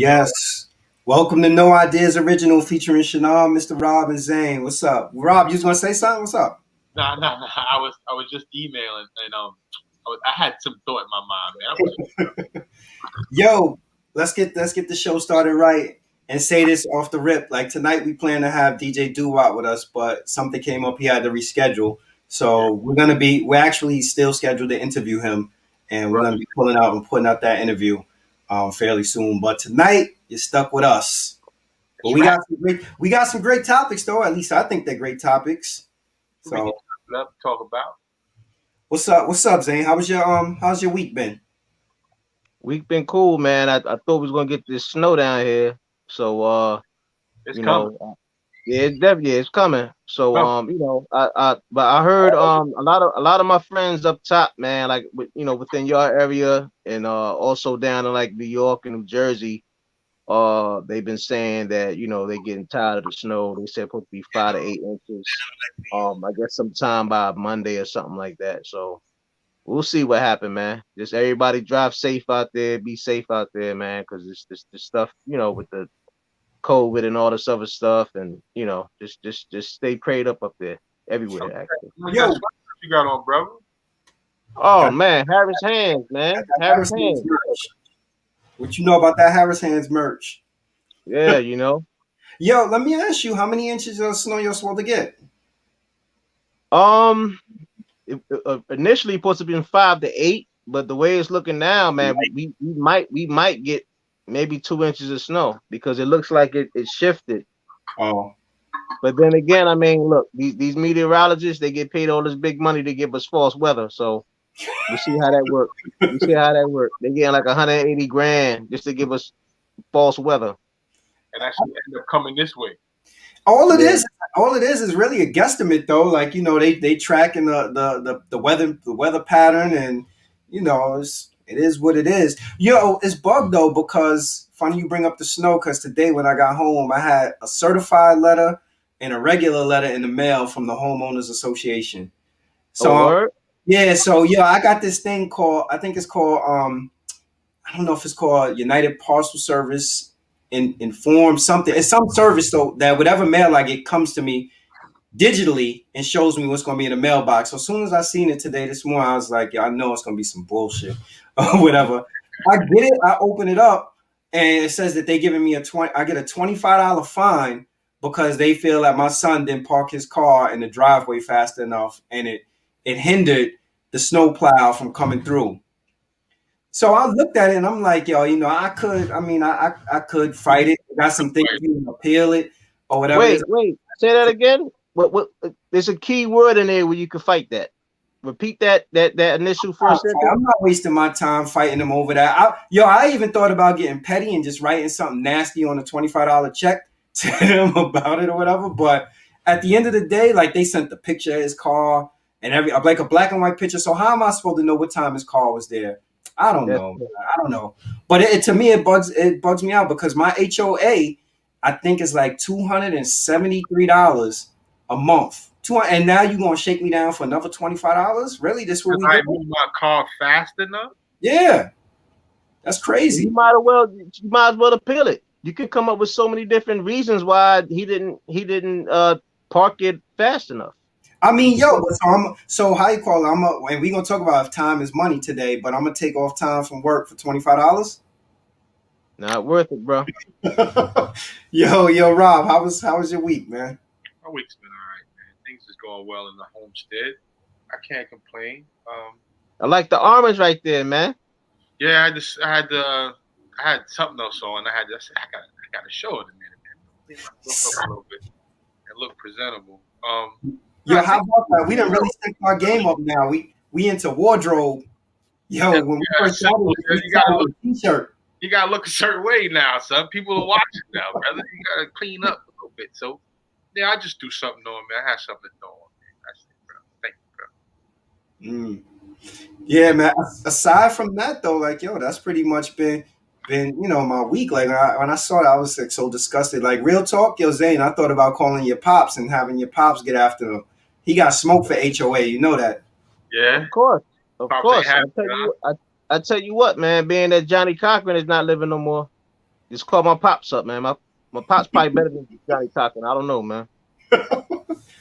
Yes. Welcome to No Ideas Original featuring Shannon, Mr. Rob, and Zane. What's up? Rob, you was gonna say something? What's up? Nah. I was just emailing, and I had some thought in my mind, man. I was Yo, let's get the show started right and say this off the rip. Like tonight we plan to have DJ Doo-Wop with us, but something came up, he had to reschedule. yeah, So we're actually still scheduled to interview him, and we're right. gonna be pulling out and putting out that interview fairly soon. But tonight you're stuck with us. But That's right. we got some great topics though. At least I think they're great topics. We can So talk about. what's up? What's up, Zane? How's your week been? Week been cool, man. I thought we was gonna get this snow down here. So It's you coming. know, yeah, it's definitely it's coming. So Coming. but I heard a lot of my friends up top, man, like within your area and also down in like New York and New Jersey, they've been saying that they're getting tired of the snow. They said supposed to be 5 to 8 inches. I guess sometime by Monday or something like that. So we'll see what happened, man. Just everybody drive safe out there, be safe out there, man, because it's this stuff, with the COVID and all this other stuff, and just stay prayed up there, everywhere, actually. What Yo, you got on, brother? Oh got, man, Harris hands, got man, that Harris Harris Hands hands. merch. What you know about that Harris Hands merch? Yeah, Yo, let me ask you, how many inches of snow you're supposed to get? um, initially supposed to be 5 to 8, but the way it's looking now, man, we might get maybe 2 inches of snow because it looks like it shifted. Oh, But then again, I mean, look, these meteorologists, they get paid all this big money to give us false weather. So we see how that works. We see how that works. They getting like 180 grand just to give us false weather. And actually end up coming this way. all it Yeah, is, all it is really a guesstimate though. Like they tracking the weather pattern, and it is what it is. Yo, it's bugged though because funny you bring up the snow because today when I got home, I had a certified letter and a regular letter in the mail from the homeowners association. a So word. yeah, I got this thing called, I think it's called I don't know if it's called United Parcel Service Inform something. It's some service though that whatever mail I get comes to me digitally and shows me what's going to be in the mailbox. So as soon as I seen it today this morning, I was like, yeah, I know it's going to be some bullshit or whatever. I get it. I open it up and it says that they giving me I get a $25 fine because they feel that my son didn't park his car in the driveway fast enough and it hindered the snow plow from coming through. So I looked at it and I'm like, yo, I could fight it. Got some things Right. you can appeal it or whatever it is. Wait, say that again. What? There's a key word in there where you can fight that. Repeat that initial first sentence. I'm not wasting my time fighting them over that. I even thought about getting petty and just writing something nasty on a $25 check to him about it or whatever. But at the end of the day, like they sent the picture of his car and like a black and white picture. So how am I supposed to know what time his car was there? I don't That's know. I don't know. But to me, it bugs me out because my HOA, I think is like $273 a month. And now you gonna shake me down for another $25? Really? This what Because we I do? move my car fast enough. Yeah, that's You crazy. might as well appeal it. You could come up with so many different reasons why he didn't park it fast enough. I mean, You yo, could- so how you call it? And we gonna talk about if time is money today, but I'm gonna take off time from work for $25. Not worth it, bro. Yo, Rob, how was your week, man? My week's been all right, man. Things is going well in the homestead. I can't complain. I like the orange right there, man. Yeah, I had something else on. I got to show it in a minute, man. Clean myself up a little bit and look presentable. Yo, I how think about that? We didn't really step our game up now. We into wardrobe. Yo, when we first started, we you started gotta look. with a t-shirt. You gotta look a certain way now, son. People are watching now, brother. You gotta clean up a little bit. So, yeah, I just do something on, man. I have something to throw on, man. That's it, bro. Thank you, bro. Mm. Yeah, man. Aside from that, though, like, yo, that's pretty much been my week. Like when I saw it, I was like so disgusted. Like real talk, yo, Zane, I thought about calling your pops and having your pops get after him. He got smoked for HOA. You know that. Yeah, Of course, of pops ain't course. happy, huh? I tell you what, man. Being that Johnny Cochran is not living no more. Just call my pops up, man. My pops probably better than Johnny Cochran. I don't know, man.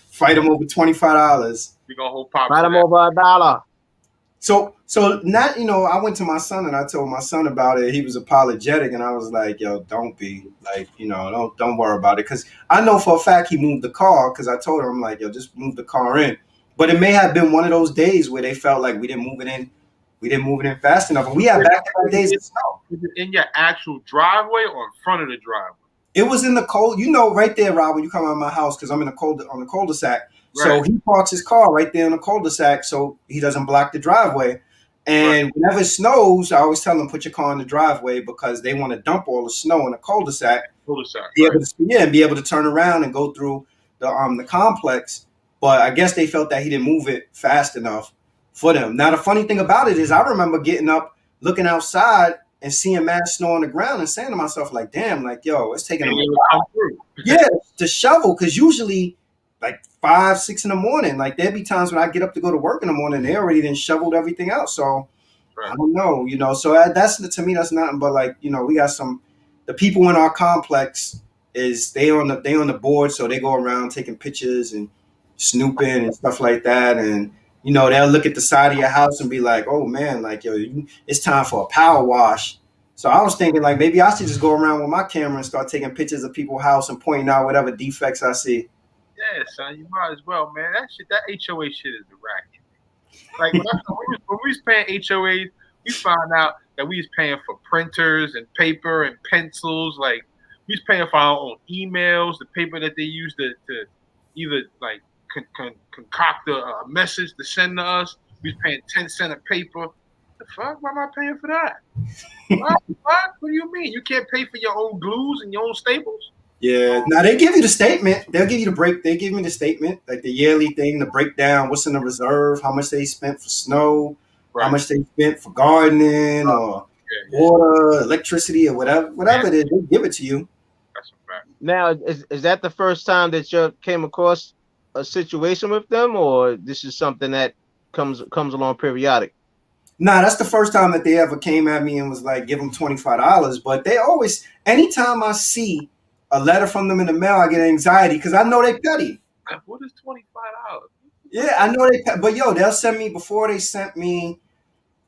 Fight him over $25. We gonna hold pops Fight to him that. over $1. So not, I went to my son and I told my son about it. He was apologetic, and I was like, "Yo, don't be like, don't worry about it." Because I know for a fact he moved the car. Because I told him, I'm like, "Yo, just move the car in." But it may have been one of those days where they felt like we didn't move it in. We didn't move it in fast enough, and we had back-to-back days of snow. Is it in your actual driveway or in front of the driveway? It was in the cold, right there, Rob, when you come out of my house, because I'm in on the cul-de-sac. So Right. he parks his car right there in the cul-de-sac so he doesn't block the driveway. And whenever it snows, I always tell them, put your car in the driveway, because they want to dump all the snow in the cul-de-sac. Be able to turn around and go through the complex. But I guess they felt that he didn't move it fast enough for them. Now, the funny thing about it is I remember getting up, looking outside, and seeing mad snow on the ground and saying to myself, like, damn, like, yo, it's taking them a while. Yeah, to shovel, because usually like 5, 6 in the morning, like there'd be times when I get up to go to work in the morning, they already then shoveled everything out. So I don't know, so that's, to me, that's nothing but like, we got the people in our complex is they on the board, so they go around taking pictures and snooping and stuff like that. And they'll look at the side of your house and be like, oh man, like, yo, it's time for a power wash. So I was thinking, like, maybe I should just go around with my camera and start taking pictures of people's house and pointing out whatever defects I see. Yeah, son, you might as well, man. That HOA shit is the racket. Like when we was paying HOAs, we found out that we was paying for printers and paper and pencils. Like we was paying for our own emails, the paper that they use to either like concoct a message to send to us. We was paying 10 cents a paper. The fuck? Why am I paying for that? What? What do you mean? You can't pay for your own glues and your own staples? Yeah. Now they give you the statement. They'll give you the break. They give me the statement, like the yearly thing, the breakdown, what's in the reserve, how much they spent for snow, how much they spent for gardening or water, electricity, or whatever it is. They give it to you. That's a fact. Now, is that the first time that you came across a situation with them, or this is something that comes along periodic? Nah, that's the first time that they ever came at me and was like, give them $25. But they always, anytime I see a letter from them in the mail, I get anxiety because I know they petty. What is $25? Yeah, I know they, but yo, they'll send me, before they sent me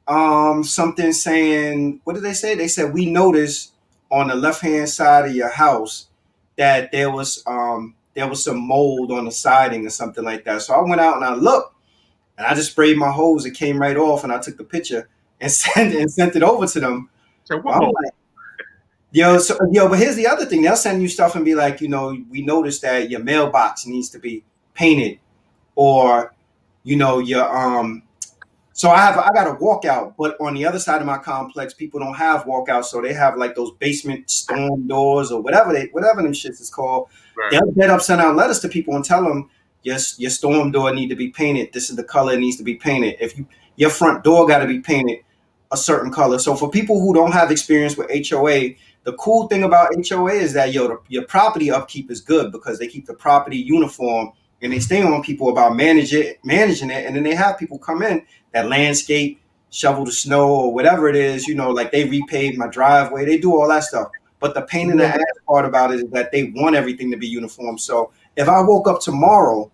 something saying, what did they say? They said, we noticed on the left-hand side of your house that there was some mold on the siding or something like that. So I went out and I looked, and I just sprayed my hose. It came right off, and I took the picture and sent it over to them. So what mold? But here's the other thing. They'll send you stuff and be like, we noticed that your mailbox needs to be painted, or, your so I got a walkout, but on the other side of my complex, people don't have walkouts, so they have like those basement storm doors or whatever them shits is called. Right. They'll get up, send out letters to people and tell them, yes, your storm door need to be painted. This is the color it needs to be painted. Your front door got to be painted a certain color. So for people who don't have experience with HOA, the cool thing about HOA is that your property upkeep is good because they keep the property uniform and they stay on people about managing it, and then they have people come in that landscape, shovel the snow or whatever it is, like they repave my driveway, they do all that stuff. But the pain in the ass part about it is that they want everything to be uniform. So if I woke up tomorrow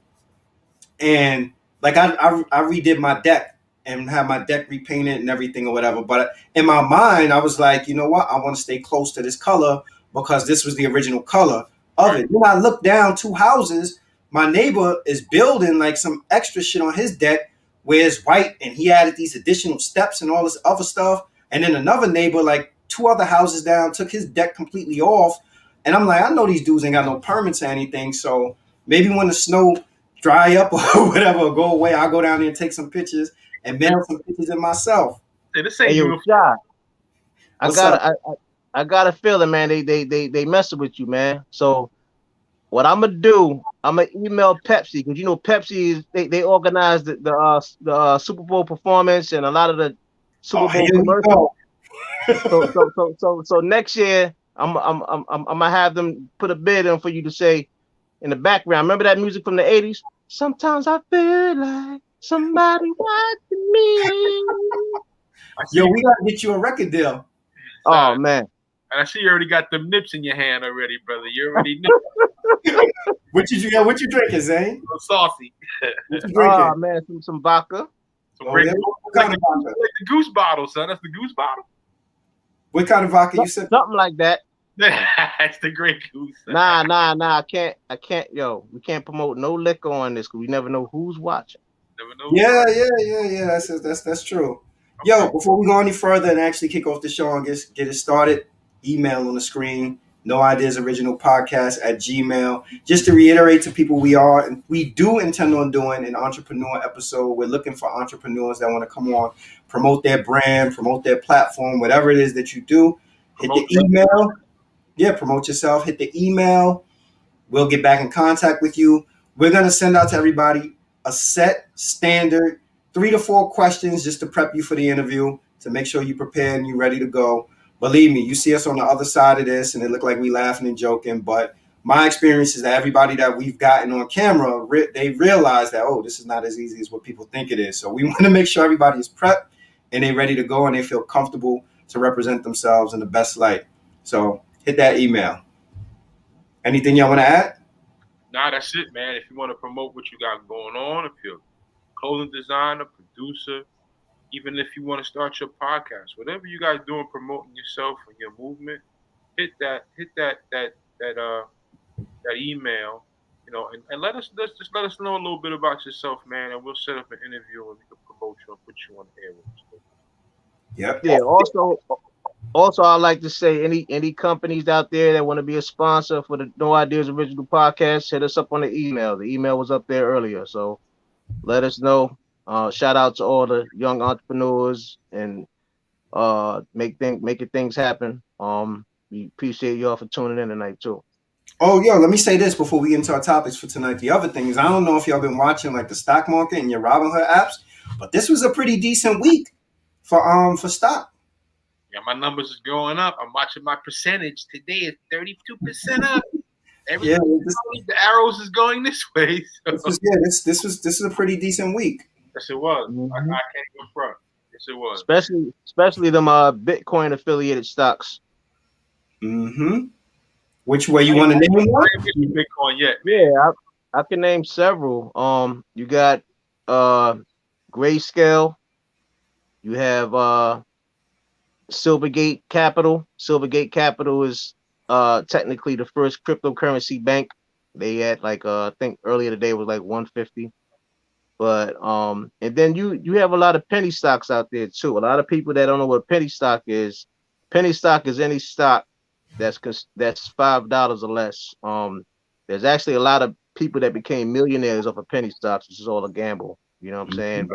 and like I redid my deck and have my deck repainted and everything or whatever, but in my mind I was like, you know what, I want to stay close to this color because this was the original color of it. When I look down 2 houses, my neighbor is building like some extra shit on his deck where it's white and he added these additional steps and all this other stuff. And then another neighbor, like 2 other houses down, took his deck completely off. And I'm like, I know these dudes ain't got no permits or anything. So maybe when the snow dry up or whatever, or go away, I'll go down there and take some pictures and mail some pictures in myself. Hey, I got a feeling, man, they messing with you, man. So what I'm gonna do, I'm gonna email Pepsi, because Pepsi is they organize the Super Bowl performance and a lot of the Super Bowl commercials. So next year I'm gonna have them put a bid in for you to say in the background. Remember that music from the 80s? Sometimes I feel like somebody watching me. Yo, we gotta get you a record deal. Oh man. And I see you already got them nips in your hand already, brother. You already nipped. What you drinking, Zane? So saucy. What you drinking? Oh man, some vodka. Some Oh, great yeah? What kind of vodka? like the goose bottle, son. That's the goose bottle. What kind of vodka you sipping? Something like that. That's the great goose. Nah. I can't. Yo, we can't promote no liquor on this because we never know who's watching. Never know. Yeah. That's true. Yo, before we go any further and actually kick off the show and get it started, email on the screen, No Ideas Original Podcast at Gmail. Just to reiterate to people, we do intend on doing an entrepreneur episode. We're looking for entrepreneurs that want to come on, promote their brand, promote their platform, whatever it is that you do. Hit the email. Yeah, promote yourself. Hit the email. We'll get back in contact with you. We're going to send out to everybody a set standard 3 to 4 questions just to prep you for the interview, to make sure you're prepared and you're ready to go. Believe me, you see us on the other side of this and it look like we laughing and joking, but my experience is that everybody that we've gotten on camera, they realize that, oh, this is not as easy as what people think it is. So we want to make sure everybody is prepped and they're ready to go and they feel comfortable to represent themselves in the best light. So hit that email. Anything y'all want to add? Nah, that's it, man. If you want to promote what you got going on, if you're a clothing designer, producer, even if you want to start your podcast, whatever you guys doing promoting yourself and your movement, hit that email, and just let us know a little bit about yourself, man, and we'll set up an interview and we can promote you and put you on the air with us. Yep. Yeah. Also, I'd like to say any companies out there that want to be a sponsor for the No Ideas Original Podcast, hit us up on the email. The email was up there earlier, so let us know. Shout out to all the young entrepreneurs and making things happen. We appreciate y'all for tuning in tonight too. Oh, yo, let me say this before we get into our topics for tonight. The other thing is, I don't know if y'all been watching like the stock market and your Robinhood apps, but this was a pretty decent week for stock. Yeah, my numbers is going up. I'm watching my percentage today. It's 32% up. The arrows is going this way. So. This is a pretty decent week. Yes, it was. Mm-hmm. I can't go front. Yes, it was. Especially them Bitcoin affiliated stocks. Mm-hmm. Which way you want to name one? Bitcoin yet? Yeah, I can name several. You got Grayscale. You have Silvergate Capital. Silvergate Capital is technically the first cryptocurrency bank. They had I think earlier today was like 150. But and then you have a lot of penny stocks out there too. A lot of people that don't know what penny stock is. Penny stock is any stock that's $5 or less. There's actually a lot of people that became millionaires off of penny stocks, which is all a gamble. You know what I'm saying?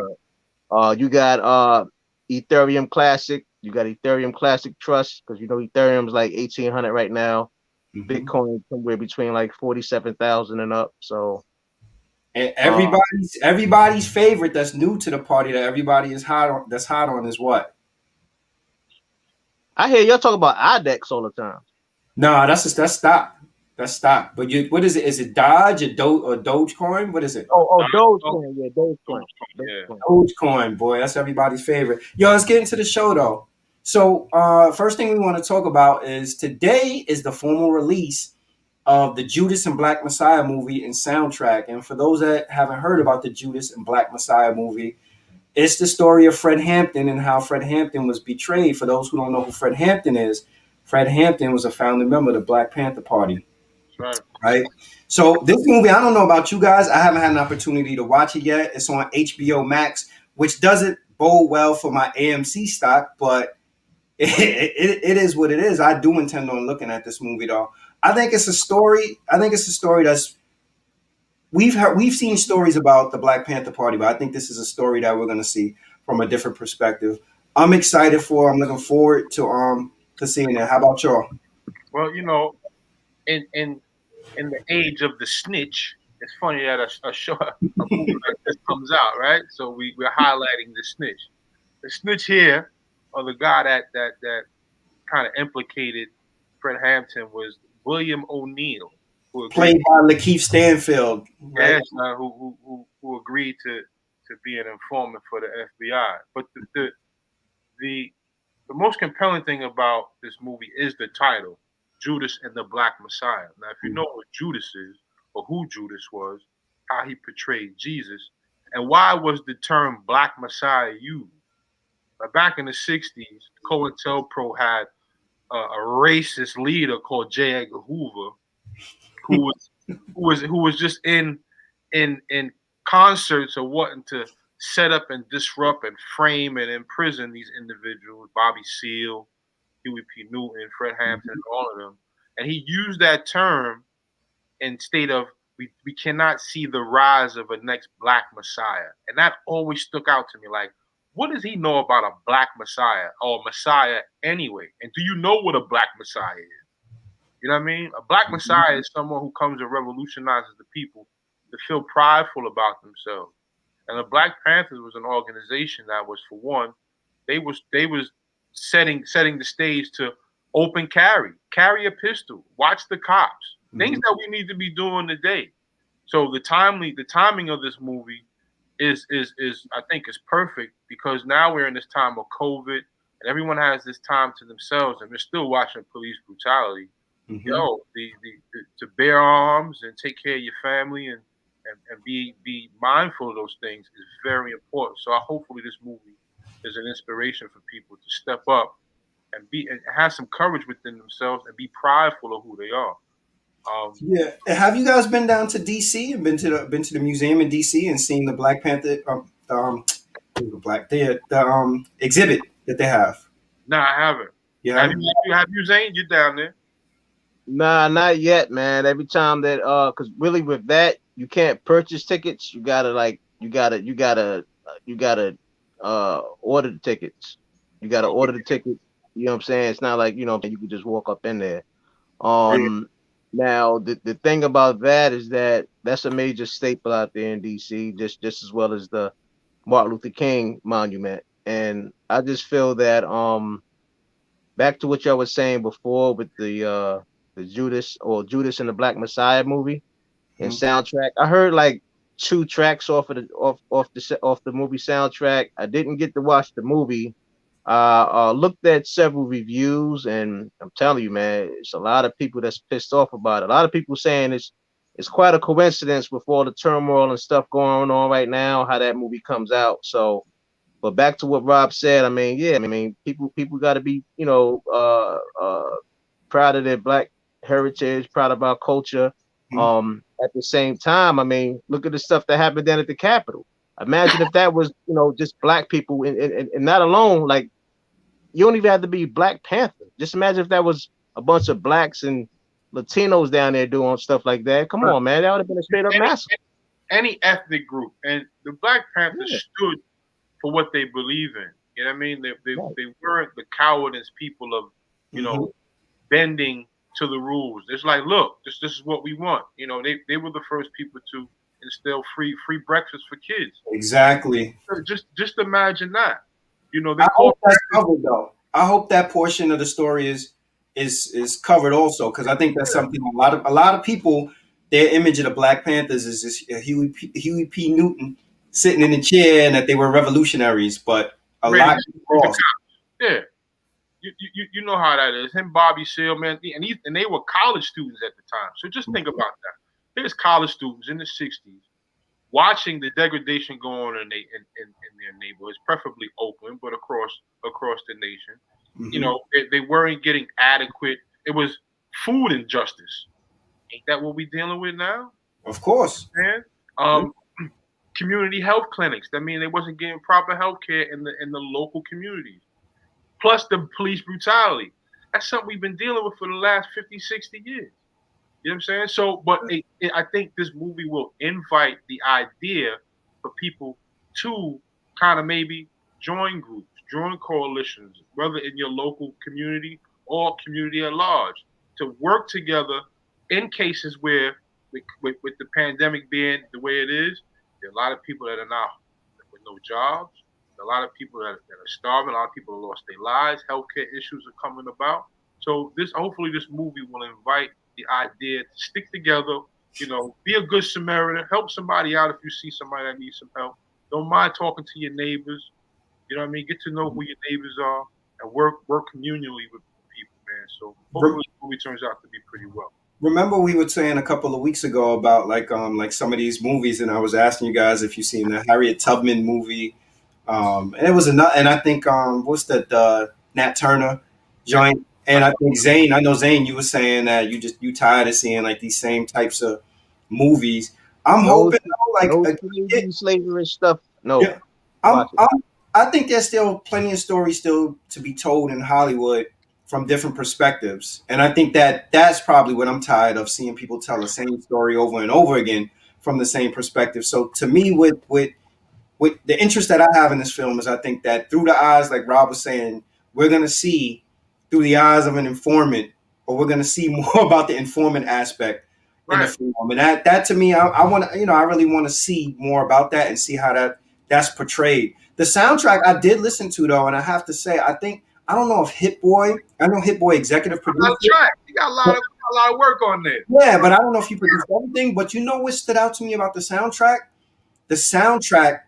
But you got Ethereum Classic. You got Ethereum Classic Trust, because Ethereum is like 1,800 right now. Mm-hmm. Bitcoin somewhere between like 47,000 and up. So and everybody's favorite that's new to the party that everybody is hot on is what? I hear y'all talk about IDEX all the time. No, that's stock. That's stock. But what is it? Is it Dodge or Dogecoin? What is it? Dogecoin. Yeah, Dogecoin. Dogecoin, boy, that's everybody's favorite. Yo, let's get into the show though. So, first thing we want to talk about is today is the formal release of the Judas and Black Messiah movie and soundtrack. And for those that haven't heard about the Judas and Black Messiah movie, it's the story of Fred Hampton and how Fred Hampton was betrayed. For those who don't know who Fred Hampton is, Fred Hampton was a founding member of the Black Panther Party. Right. So this movie, I don't know about you guys. I haven't had an opportunity to watch it yet. It's on HBO Max, which doesn't bode well for my AMC stock, but it is what it is. I do intend on looking at this movie though. I think it's a story that's we've seen stories about the Black Panther Party, but I think this is a story that we're going to see from a different perspective. I'm excited I'm looking forward to seeing it. How about y'all? Well, in the age of the snitch, it's funny that a movie like this comes out, right? So we're highlighting the snitch. The snitch here, or the guy that kind of implicated Fred Hampton, was William O'Neill, played by Lakeith Stanfield. Right? Yes, who agreed to be an informant for the FBI. But the the most compelling thing about this movie is the title, Judas and the Black Messiah. Now, if you know what Judas is, or who Judas was, how he portrayed Jesus, and why was the term Black Messiah used? Back in the 60s, COINTELPRO had a racist leader called J. Edgar Hoover, who was just in concerts or wanting to set up and disrupt and frame and imprison these individuals, Bobby Seale, Huey P. Newton, Fred Hampton, and all of them. And he used that term in state of we cannot see the rise of a next black messiah. And that always stuck out to me. Like, what does he know about a black messiah or messiah anyway? And do you know what a black messiah is? You know what I mean? A black messiah is someone who comes and revolutionizes the people to feel prideful about themselves. And the Black Panthers was an organization that was, for one, they was setting the stage to open carry a pistol, watch the cops, things that we need to be doing today. So the timing of this movie is I think is perfect, because now we're in this time of COVID and everyone has this time to themselves and they're still watching police brutality. Yo, to bear arms and take care of your family and be mindful of those things is very important. So hopefully this movie is an inspiration for people to step up and have some courage within themselves and be prideful of who they are. Yeah, have you guys been down to DC and been to the museum in DC and seen the Black Panther the exhibit that they have? No, I haven't. Yeah, have you Zane? You're down there. Nah, not yet, man. Every time that because really with that you can't purchase tickets. You gotta order the tickets. You gotta order the tickets. You know what I'm saying? It's not like, you know, you can just walk up in there. Now the thing about that is that that's a major staple out there in DC, just as well as the Martin Luther King monument. And I just feel that back to what y'all was saying before with the Judas and the Black Messiah movie and soundtrack. I heard like 2 tracks off the movie soundtrack. I didn't get to watch the movie. Looked at several reviews, and I'm telling you, man, it's a lot of people that's pissed off about it. A lot of people saying it's quite a coincidence with all the turmoil and stuff going on right now, how that movie comes out. So, but back to what Rob said, I mean, yeah, I mean, people got to be, you know, proud of their Black heritage, proud of our culture. At the same time, I mean, look at the stuff that happened down at the Capitol. Imagine if that was, you know, just Black people and not alone, like, you don't even have to be Black Panther. Just imagine if that was a bunch of Blacks and Latinos down there doing stuff like that. Come on, man, that would have been a straight up massacre. Any ethnic group, and the Black Panthers stood for what they believe in. You know what I mean? They weren't the cowardice people of, you know, bending to the rules. It's like, look, this is what we want. You know, they were the first people to instill free breakfast for kids. Exactly. Just imagine that. You know, I hope that's covered though. I hope that portion of the story is covered also, because I think that's something a lot of people, their image of the Black Panthers is this Huey P. Newton sitting in the chair and that they were revolutionaries, but a lot lost. Yeah. You know how that is. Him, Bobby Seale, man, and they were college students at the time. So just think about that. There's college students in the 60s watching the degradation go on in their neighborhoods, preferably Oakland, but across the nation. You know, they weren't getting adequate. It was food injustice. Ain't that what we're dealing with now? Of course, man. Community health clinics. I mean, they wasn't getting proper health care in the local communities. Plus the police brutality. That's something we've been dealing with for the last 50, 60 years. You know what I'm saying? So, but I think this movie will invite the idea for people to kind of maybe join groups, join coalitions, whether in your local community or community at large, to work together in cases where, with the pandemic being the way it is, there are a lot of people that are now with no jobs. A lot of people that are starving. A lot of people have lost their lives. Healthcare issues are coming about. So hopefully this movie will invite the idea to stick together, you know, be a good Samaritan, help somebody out if you see somebody that needs some help. Don't mind talking to your neighbors. You know what I mean? Get to know who your neighbors are. and work communally with people, man. So hopefully the movie turns out to be pretty well. Remember we were saying a couple of weeks ago about like some of these movies, and I was asking you guys if you've seen the Harriet Tubman movie, and it was enough. And I think what's that Nat Turner joint, and I think Zane. I know Zane. You were saying that you tired of seeing like these same types of movies. I'm hoping slavery stuff. No, yeah, I think there's still plenty of stories still to be told in Hollywood from different perspectives. And I think that that's probably what I'm tired of, seeing people tell the same story over and over again from the same perspective. So to me, with the interest that I have in this film is I think that through the eyes, like Rob was saying, we're going to see through the eyes of an informant, or we're going to see more about the informant aspect in the film. And that to me, I want to, I really want to see more about that and see how that's portrayed. The soundtrack I did listen to though, and I have to say, I don't know if Hit Boy, I know Hit Boy executive produced it. He got a lot of work on there. Yeah, but I don't know if he produced everything. But you know what stood out to me about the soundtrack? The soundtrack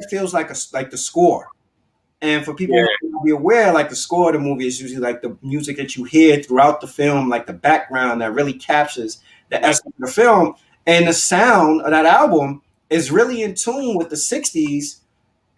feels like the score. And for people who may be aware, like the score of the movie is usually like the music that you hear throughout the film, like the background that really captures the essence of the film. And the sound of that album is really in tune with the 60s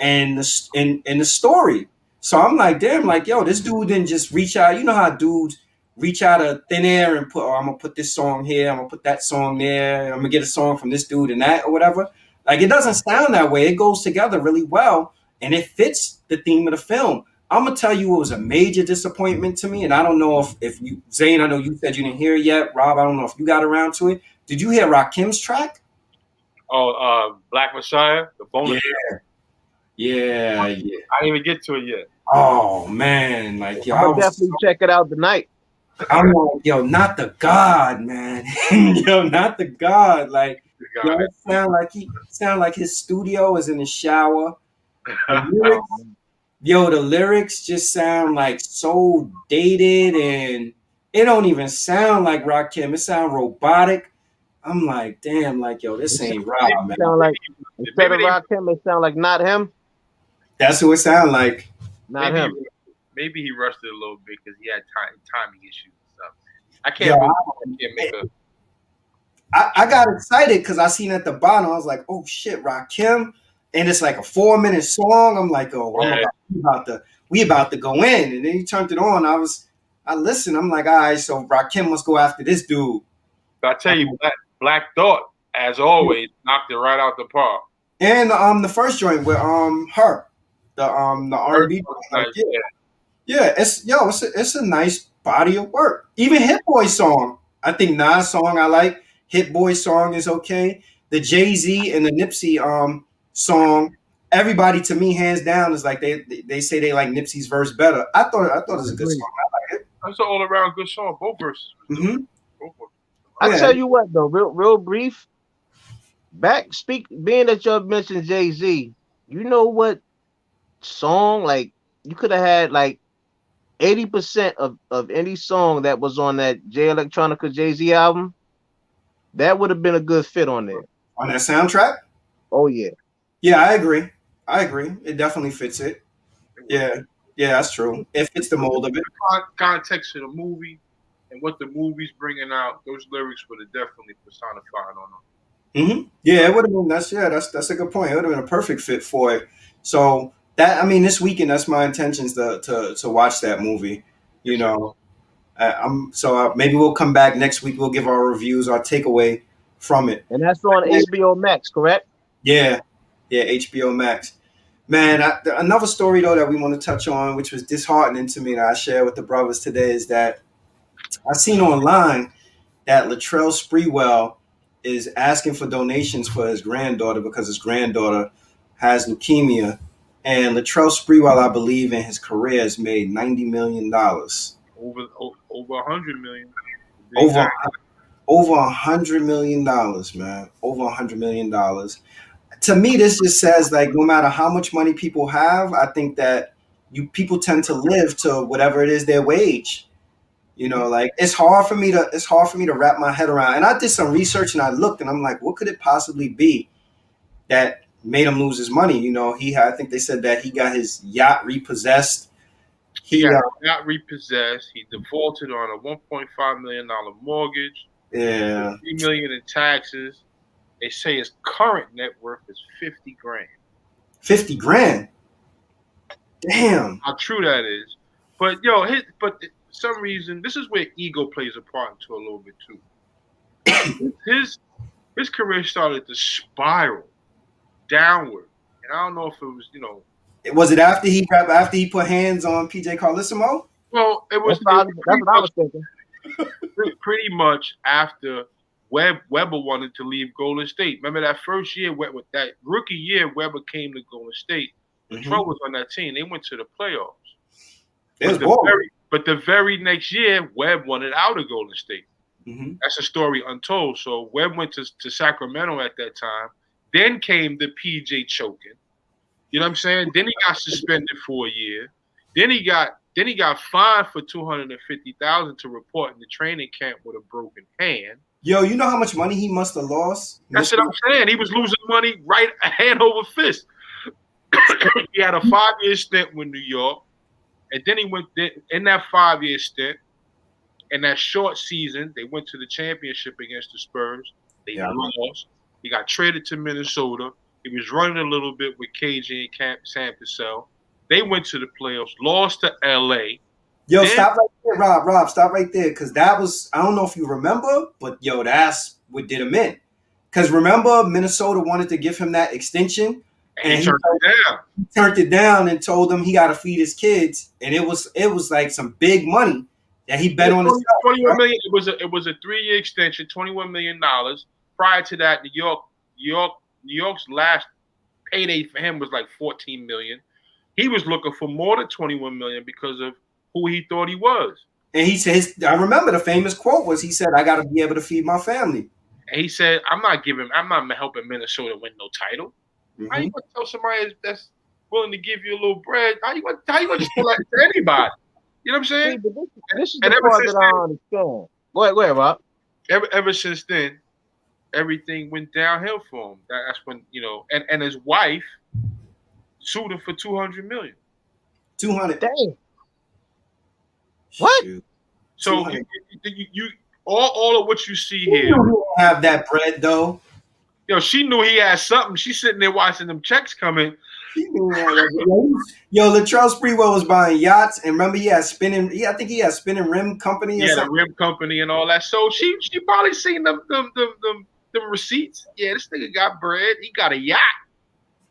and the story. So I'm like, damn, like, yo, this dude didn't just reach out. You know how dudes reach out of thin air and I'm going to put this song here. I'm going to put that song there. I'm going to get a song from this dude and that or whatever. Like, it doesn't sound that way. It goes together really well. And it fits the theme of the film. I'm going to tell you it was a major disappointment to me. And I don't know if you, Zane, I know you said you didn't hear it yet. Rob, I don't know if you got around to it. Did you hear Rakim's track? Oh, Black Messiah, the bonus. Yeah. I didn't even get to it yet. Oh man, like yo, I'll definitely check it out tonight. I'm like, yo, not the God, man. Yo, not the God. Like, yo, it sound like his studio is in the shower. The lyrics just sound like so dated, and it don't even sound like Rakim. It sound robotic. I'm like, damn, like, yo, this ain't Rob, man. Sound like, instead of Rakim, it sound like Not Him. That's who it sound like. Maybe he rushed it a little bit because he had timing issues and stuff. I can't believe I got excited because I seen at the bottom. I was like, oh shit, Rakim. And it's like a 4-minute song. I'm like, oh, we about to go in. And then he turned it on. I listened. I'm like, all right, so Rakim must go after this dude. But I tell you, Black Thought, as always, knocked it right out the park. And the first joint with her, the R&B. It's a nice body of work. Even Hit Boy song, I think Nas song I like. Hit Boy song is okay. The Jay-Z and the Nipsey song, everybody to me hands down is like they say they like Nipsey's verse better. I thought it was a good song. I like it. That's an all around good song. Both verses. Mm-hmm. I tell you what though, real brief. Being that y'all mentioned Jay-Z, you know what song, like, you could have had like 80% of any song that was on that Jay Electronica Jay-Z album. That would have been a good fit on there. On that soundtrack? Oh yeah. Yeah, I agree. It definitely fits it. Yeah, that's true. It fits the mold of it. The context of the movie and what the movie's bringing out, those lyrics would have definitely personified on them. Mm-hmm. Yeah, it would have been. That's a good point. It would have been a perfect fit for it. So this weekend, that's my intentions to watch that movie. You know, maybe we'll come back next week. We'll give our reviews, our takeaway from it. And that's on HBO Max, correct? Yeah, HBO Max. Man, another story though that we want to touch on, which was disheartening to me that I shared with the brothers today, is that I seen online that Latrell Sprewell is asking for donations for his granddaughter because his granddaughter has leukemia. And Latrell Sprewell, I believe, in his career has made $90 million. Over $100 million. Over $100 million, man. Over $100 million. To me, this just says, like, no matter how much money people have, I think that people tend to live to whatever it is their wage. You know, like, it's hard for me to wrap my head around. And I did some research and I looked and I'm like, what could it possibly be that made him lose his money. You know, I think they said that he got his yacht repossessed. He got not repossessed. He defaulted on a $1.5 million mortgage. Yeah. $3 million in taxes. They say his current net worth is $50,000. 50 grand. Damn. How true that is. But for some reason, this is where ego plays a part into a little bit too. His career started to spiral downward, and I don't know if it was, Was it after he put hands on PJ Carlissimo? Well, it was. That's what I was thinking. Pretty much after Weber wanted to leave Golden State. Remember that first year, with that rookie year, Weber came to Golden State. Latrell was on that team. They went to the playoffs. But the very next year, Webb wanted out of Golden State. Mm-hmm. That's a story untold. So Webb went to Sacramento at that time. Then came the PJ choking. You know what I'm saying? Then he got suspended for a year. Then he got fined for $250,000 to report in the training camp with a broken hand. Yo, you know how much money he must have lost? That's what I'm saying. He was losing money right hand over fist. He had a 5-year stint with New York, and then he went in that 5-year stint. In that short season, they went to the championship against the Spurs. They lost. He got traded to Minnesota. He was running a little bit with KJ and Sam Cassell. They went to the playoffs, lost to LA. Yo, stop right there, Rob. Stop right there, because that was, I don't know if you remember, but yo, that's what did him in. Because remember, Minnesota wanted to give him that extension, and he turned it down and told him he got to feed his kids, and it was like some big money that he bet on himself. $21 million. It was a 3-year extension, $21 million. Prior to that, New York's last payday for him was like $14 million. He was looking for more than $21 million because of who he thought he was. And he says, I remember the famous quote was, he said, "I got to be able to feed my family." And he said, I'm not helping Minnesota win no title. Mm-hmm. How you gonna tell somebody that's willing to give you a little bread? How you gonna just tell that to anybody? You know what I'm saying? See, this is the part that I understand. Go ahead, Rob. Ever since then, everything went downhill for him. That's when, and his wife sued him for $200 million. 200. Dang. What? So you all of what you see here. You don't have that bread though. Yo, she knew he had something. She's sitting there watching them checks coming. Yo, Latrell Sprewell was buying yachts, and remember he had spinning. I think he had spinning rim company. Yeah, the rim company and all that. So she probably seen them receipts. Yeah, this nigga got bread. He got a yacht.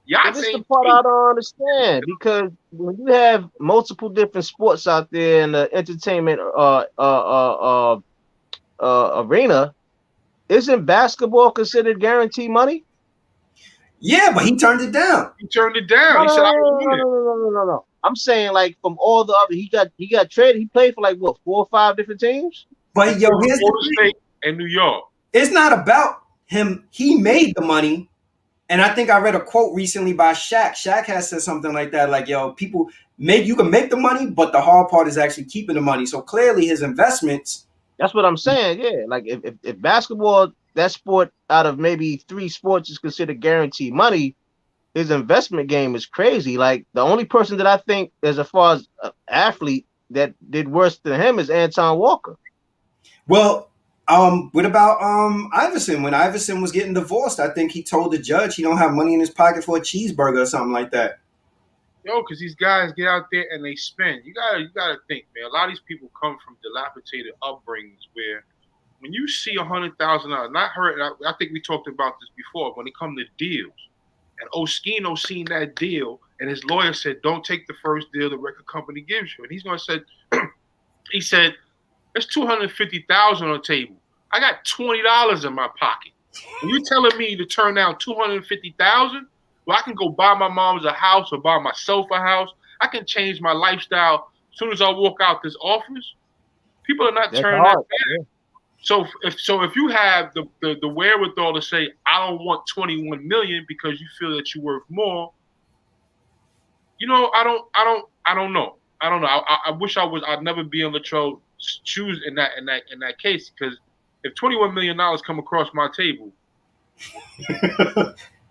This is the part I don't understand, because when you have multiple different sports out there in the entertainment arena, isn't basketball considered guaranteed money? Yeah, but he turned it down. He turned it down. He said, No. I'm saying, like, from all the other, he got traded. He played for like what, 4 or 5 different teams. But yo, here's Golden State and New York. It's not about him. He made the money. And I think I read a quote recently by Shaq. Shaq has said something like that, like, yo, you can make the money, but the hard part is actually keeping the money. So clearly his investments. That's what I'm saying. Yeah. Like if basketball, that sport out of maybe 3 sports is considered guaranteed money, his investment game is crazy. Like the only person that I think, as far as an athlete, that did worse than him is Anton Walker. Well, what about Iverson? When Iverson was getting divorced, I think he told the judge he don't have money in his pocket for a cheeseburger or something like that. Yo, because these guys get out there and they spend. You gotta think, man. A lot of these people come from dilapidated upbringings where when you see $100,000, I think we talked about this before, when it comes to deals, and Oskino seen that deal, and his lawyer said, don't take the first deal the record company gives you. And he's going to say, he said, there's $250,000 on the table. I got $20 in my pocket. And you're telling me to turn down $250,000? Well, I can go buy my mom's a house or buy myself a house. I can change my lifestyle as soon as I walk out this office. People are not turning that down. Yeah. So if you have the wherewithal to say, I don't want $21 million because you feel that you're worth more, I don't know. I wish I'd never be in Latrell's shoes in that case, because if $21 million come across my table.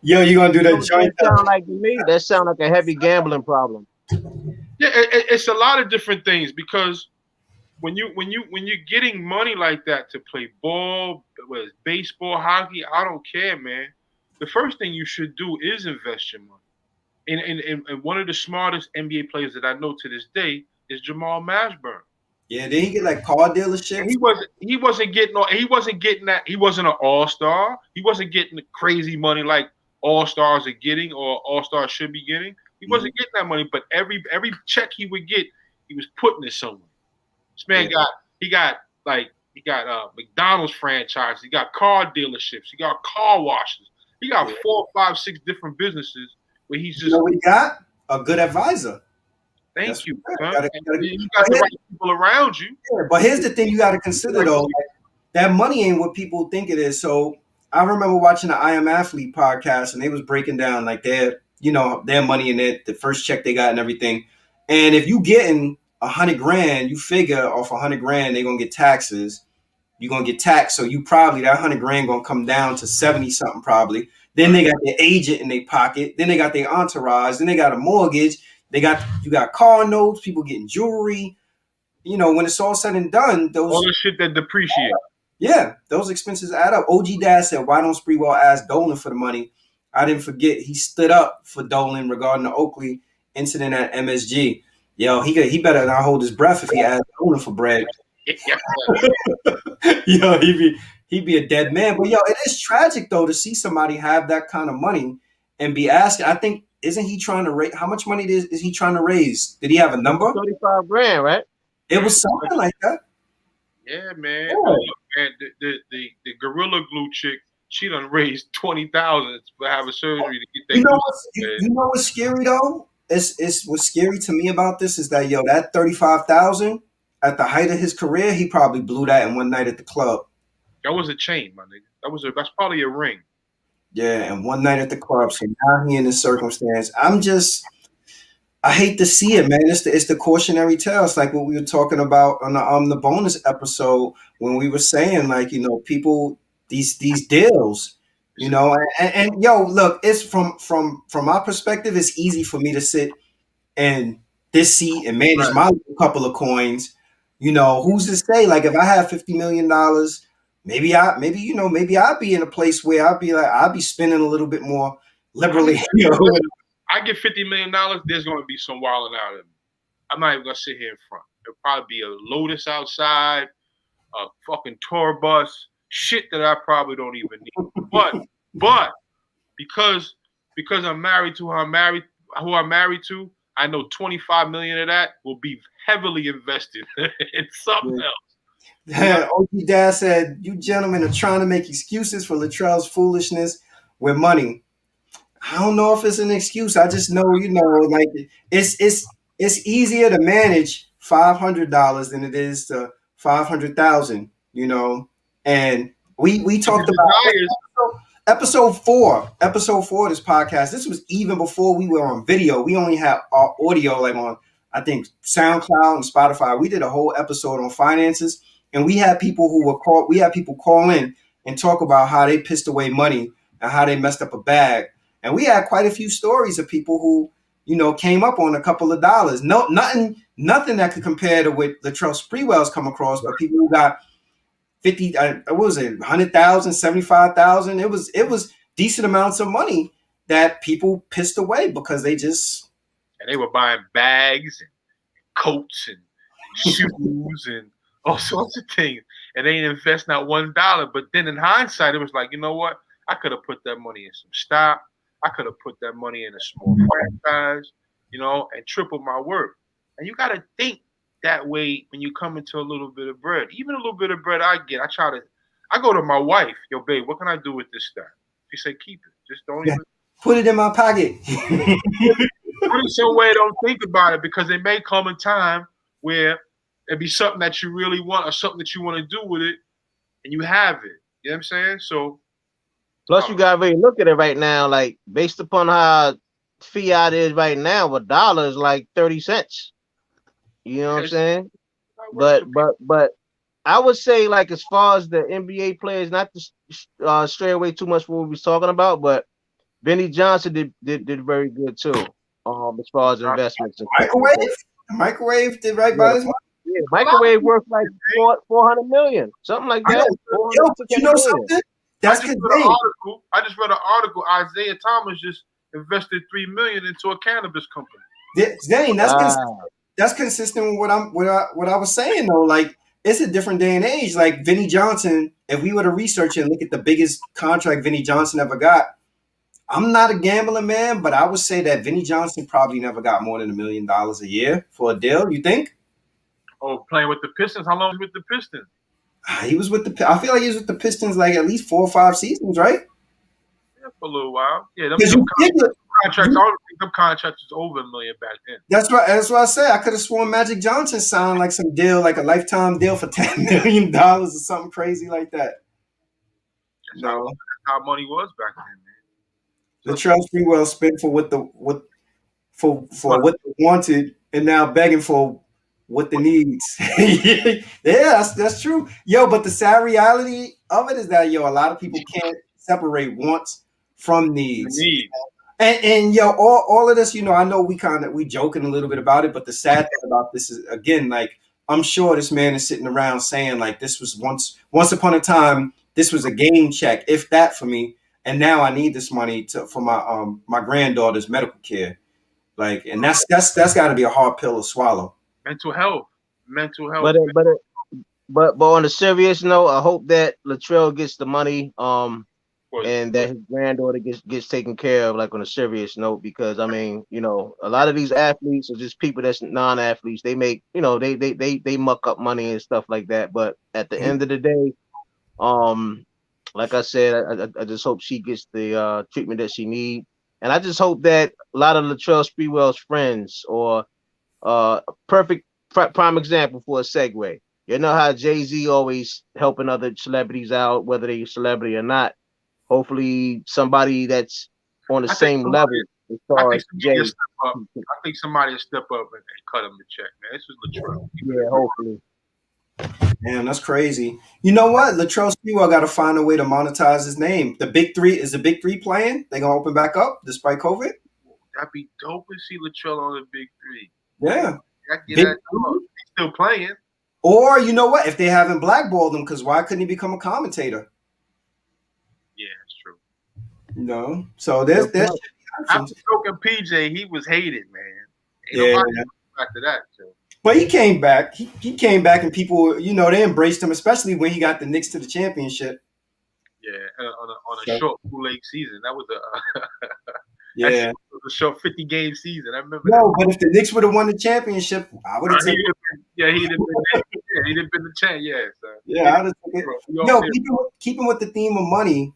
Yo, you gonna do that joint? That sound like to me. That sound like a heavy gambling problem. Yeah, it's a lot of different things because when you're getting money like that to play ball, whether it's baseball, hockey, I don't care, man. The first thing you should do is invest your money. And one of the smartest NBA players that I know to this day is Jamal Mashburn. Yeah, did he get like car And dealerships? he wasn't getting that. He wasn't an all-star. He wasn't getting the crazy money like all-stars are getting or all-stars should be getting. He wasn't getting that money, but every check he would get, he was putting it somewhere. This man got McDonald's franchise. He got car dealerships. He got car washes. He got 4, 5, 6 different businesses where he's just. You know what he got? A good advisor. Thank you. You got the right people around you. Yeah, but here's the thing you got to consider though. Like, that money ain't what people think it is. So I remember watching the I Am Athlete podcast, and they was breaking down like their money and the first check they got and everything. And if you getting $100,000, you figure off $100,000 they're gonna get taxes. You're gonna get taxed, so you probably that $100,000 gonna come down to 70 something probably. Then they got their agent in their pocket. Then they got their entourage. Then they got a mortgage. You got car notes. People getting jewelry. You know, when it's all said and done, all the shit that depreciates. Yeah, those expenses add up. OG Dad said, "Why don't Sprewell ask Dolan for the money?" I didn't forget. He stood up for Dolan regarding the Oakley incident at MSG. Yo, he better not hold his breath if he asked Dolan for bread. Yo, he'd be a dead man. But yo, it is tragic though to see somebody have that kind of money and be asking. I think isn't he trying to raise? How much money is he trying to raise? Did he have a number? $35,000, right? It was something like that. Yeah, man. Yeah. And the Gorilla Glue chick, she done raised $20,000 to have a surgery to get that. You know what's scary though? It's what's scary to me about this is that that 35,000 at the height of his career, he probably blew that in one night at the club. That was a chain, my nigga. That's probably a ring. Yeah, and one night at the club. So now he in this circumstance. I hate to see it, man. It's the cautionary tale. It's like what we were talking about on the bonus episode when we were saying like, people these deals, and yo, look, it's from my perspective, it's easy for me to sit in this seat and manage my couple of coins. Who's to say? Like if I have $50 million, maybe I'd be in a place where I'd be spending a little bit more liberally. I get $50 million, there's going to be some wilding out of me. I'm not even going to sit here in front. There'll probably be a Lotus outside, a fucking tour bus, shit that I probably don't even need. But because I'm married to who I'm married to, I know 25 million of that will be heavily invested in something else. OG Dad said, "You gentlemen are trying to make excuses for Latrell's foolishness with money." I don't know if it's an excuse. I just know, like it's easier to manage $500 than it is to 500,000. And we talked about episode 4 of this podcast. This was even before we were on video. We only had our audio like on, I think, SoundCloud and Spotify. We did a whole episode on finances, and we had people call in and talk about how they pissed away money and how they messed up a bag. And we had quite a few stories of people who, came up on a couple of dollars. No, nothing that could compare to what Latrell Sprewell's come across, but people who got 50, what was it, 100,000, 75,000. It was decent amounts of money that people pissed away because they were buying bags and coats and shoes and all sorts of things, and they didn't invest not $1. But then in hindsight, it was like, you know what? I could have put that money in some stock. I could have put that money in a small franchise, and tripled my worth. And you got to think that way when you come into a little bit of bread. Even a little bit of bread I get, I go to my wife, yo, babe, what can I do with this stuff? She said, keep it. Just don't even put it in my pocket. Put it somewhere, don't think about it, because it may come a time where it'd be something that you really want or something that you want to do with it, and you have it. You know what I'm saying? So plus, you gotta really look at it right now, like based upon how fiat is right now, a dollar is like 30 cents. You know what I'm saying? But I would say, like, as far as the NBA players, not to stray away too much from what we was talking about, but Vinny Johnson did very good too. As far as investments and stuff like that. Microwave did right Yeah, by his money. yeah, microwave worth like 400 million, something like Yo, that. 400, but you 600 know million. something? That's because I just read an article. Isaiah Thomas just invested $3 million into a cannabis company. Zane, that's consistent with what I was saying though. Like it's a different day and age. Like Vinny Johnson, if we were to research and look at the biggest contract Vinny Johnson ever got, I'm not a gambling man, but I would say that Vinny Johnson probably never got more than $1 million a year for a deal. You think? Oh, playing with the Pistons. How long was he with the Pistons? He was with the. I feel like he was with the Pistons like at least 4 or 5 seasons, right? Yeah, for a little while. Yeah, them contracts was over $1 million back then. That's what I say. I could have sworn Magic Johnson signed like some deal, like a lifetime deal for $10 million or something crazy like that. That's how money was back then, man. Latrell Sprewell spent for what they wanted, and now begging for what they needs. Yeah, that's true. Yo, but the sad reality of it is that a lot of people can't separate wants from needs. And all of this, I know we joking a little bit about it, but the sad thing about this is, again, like I'm sure this man is sitting around saying like this was once upon a time, this was a game check, if that, for me, and now I need this money for my granddaughter's medical care. Like, and that's got to be a hard pill to swallow. Mental health. But on a serious note, I hope that Latrell gets the money, and that his granddaughter gets taken care of, like on a serious note, because I mean, a lot of these athletes are just people that's non-athletes. They make, they muck up money and stuff like that. But at the end of the day, like I said, I just hope she gets the treatment that she needs. And I just hope that a lot of Latrell Sprewell's friends, or perfect prime example for a segue. You know how Jay-Z always helping other celebrities out, whether they're a celebrity or not. Hopefully somebody that's on the same level as far as Jay. I think somebody will step up and cut him the check, man. This is Latrell. Yeah, hopefully. Damn, that's crazy. You know what? Latrell Sprewell got to find a way to monetize his name. The Big Three, is the Big Three playing? They gonna open back up despite COVID? That'd be dope to see Latrell on the Big Three. Yeah. He's still playing. Or you know what? If they haven't blackballed him, because why couldn't he become a commentator? Yeah, that's true. So there's after talking PJ, he was hated, man. After that, so. But he came back. He came back, and people, they embraced him, especially when he got the Knicks to the championship. Yeah, on a short Kool-Aid season. That was a short 50-game season. I remember. No, but if the Knicks would have won the championship, I would have taken it. Yeah, he'd have been the champ. Yeah, so. Yeah, I'd have taken it. Keeping with the theme of money,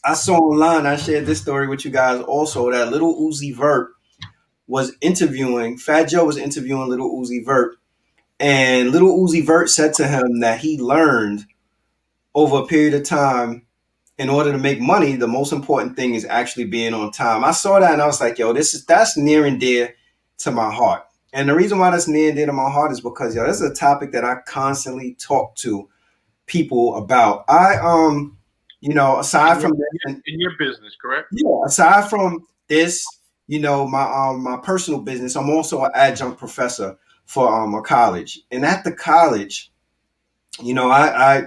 I saw online, I shared this story with you guys also, that Little Uzi Vert was interviewing, Fat Joe was interviewing Little Uzi Vert, and Little Uzi Vert said to him that he learned over a period of time, in order to make money, the most important thing is actually being on time. I saw that and I was like, yo, that's near and dear to my heart. And the reason why that's near and dear to my heart is because, this is a topic that I constantly talk to people about. Aside from this, in your business, correct? Yeah, aside from this, my personal business, I'm also an adjunct professor for a college. And at the college, I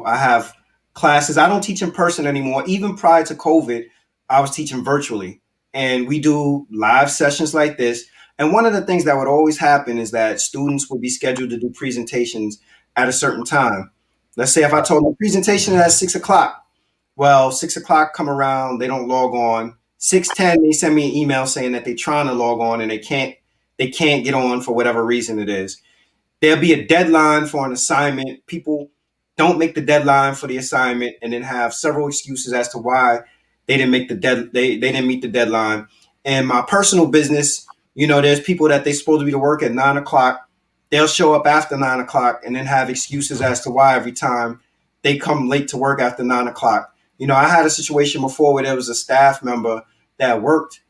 have classes. I don't teach in person anymore. Even prior to COVID, I was teaching virtually. And we do live sessions like this. And one of the things that would always happen is that students would be scheduled to do presentations at a certain time. Let's say if I told them presentation is at 6 o'clock. Well, 6 o'clock come around, they don't log on. 6:10, they send me an email saying that they're trying to log on and they can't get on for whatever reason it is. There'll be a deadline for an assignment. People don't make the deadline for the assignment and then have several excuses as to why they didn't make they didn't meet the deadline. And my personal business, there's people that they're supposed to be to work at 9 o'clock. They'll show up after 9 o'clock and then have excuses as to why every time they come late to work after 9 o'clock. I had a situation before where there was a staff member that worked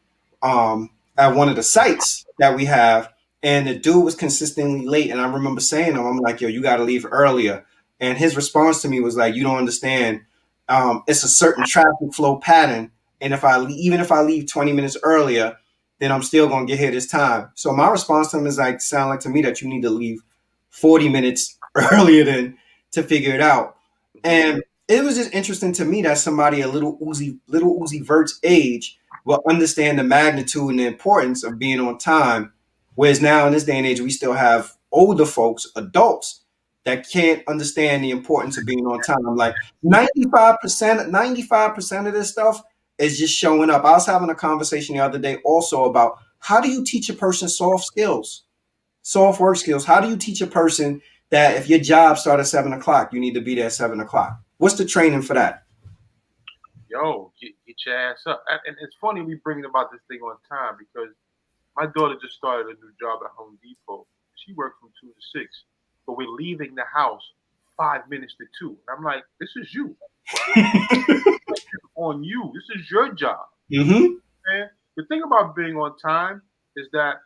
at one of the sites that we have, and the dude was consistently late. And I remember saying to him, I'm like, yo, you got to leave earlier. And his response to me was like, you don't understand. It's a certain traffic flow pattern And even if I leave 20 minutes earlier, then I'm still gonna get here this time. So my response to them is like, sound like to me that you need to leave 40 minutes earlier than to figure it out. And it was just interesting to me that somebody a little Uzi Vert's age will understand the magnitude and the importance of being on time. Whereas now in this day and age, we still have older folks, adults, that can't understand the importance of being on time. Like 95% of this stuff is just showing up. I was having a conversation the other day also about how do you teach a person soft work skills? How do you teach a person that if your job starts at 7 o'clock, you need to be there at 7 o'clock? What's the training for that? Yo, get your ass up. And it's funny we bringing about this thing on time because my daughter just started a new job at Home Depot. She worked from 2 to 6, but we're leaving the house 5 minutes to 2. And I'm like, this is you. On you. This is your job. Mm-hmm. And the thing about being on time is that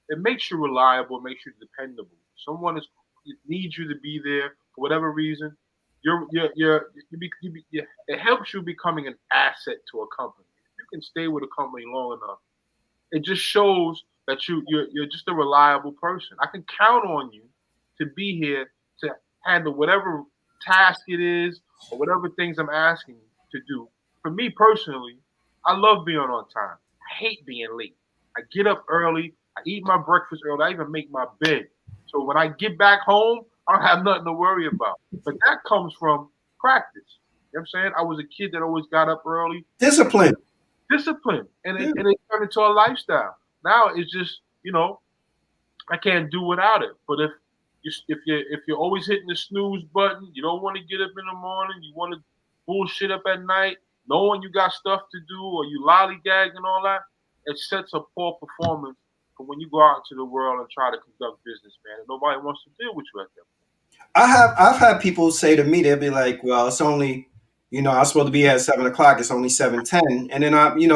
it makes you reliable, it makes you dependable. Someone needs you to be there for whatever reason. It helps you becoming an asset to a company. If you can stay with a company long enough, it just shows that you're just a reliable person. I can count on you to be here to handle whatever task it is or whatever things I'm asking you to do. For me personally, I love being on time. I hate being late. I get up early. I eat my breakfast early. I even make my bed. So when I get back home, I don't have nothing to worry about. But that comes from practice. You know what I'm saying? I was a kid that always got up early. Discipline. And it turned into a lifestyle. Now it's just, I can't do without it. But if you're always hitting the snooze button, you don't want to get up in the morning, you want to bullshit up at night, knowing you got stuff to do or you lollygag and all that, it sets a poor performance for when you go out into the world and try to conduct business, man. And nobody wants to deal with you at that point. I've had people say to me, they'll be like, well, it's only, I'm supposed to be here at 7 o'clock. It's only 7:10. And then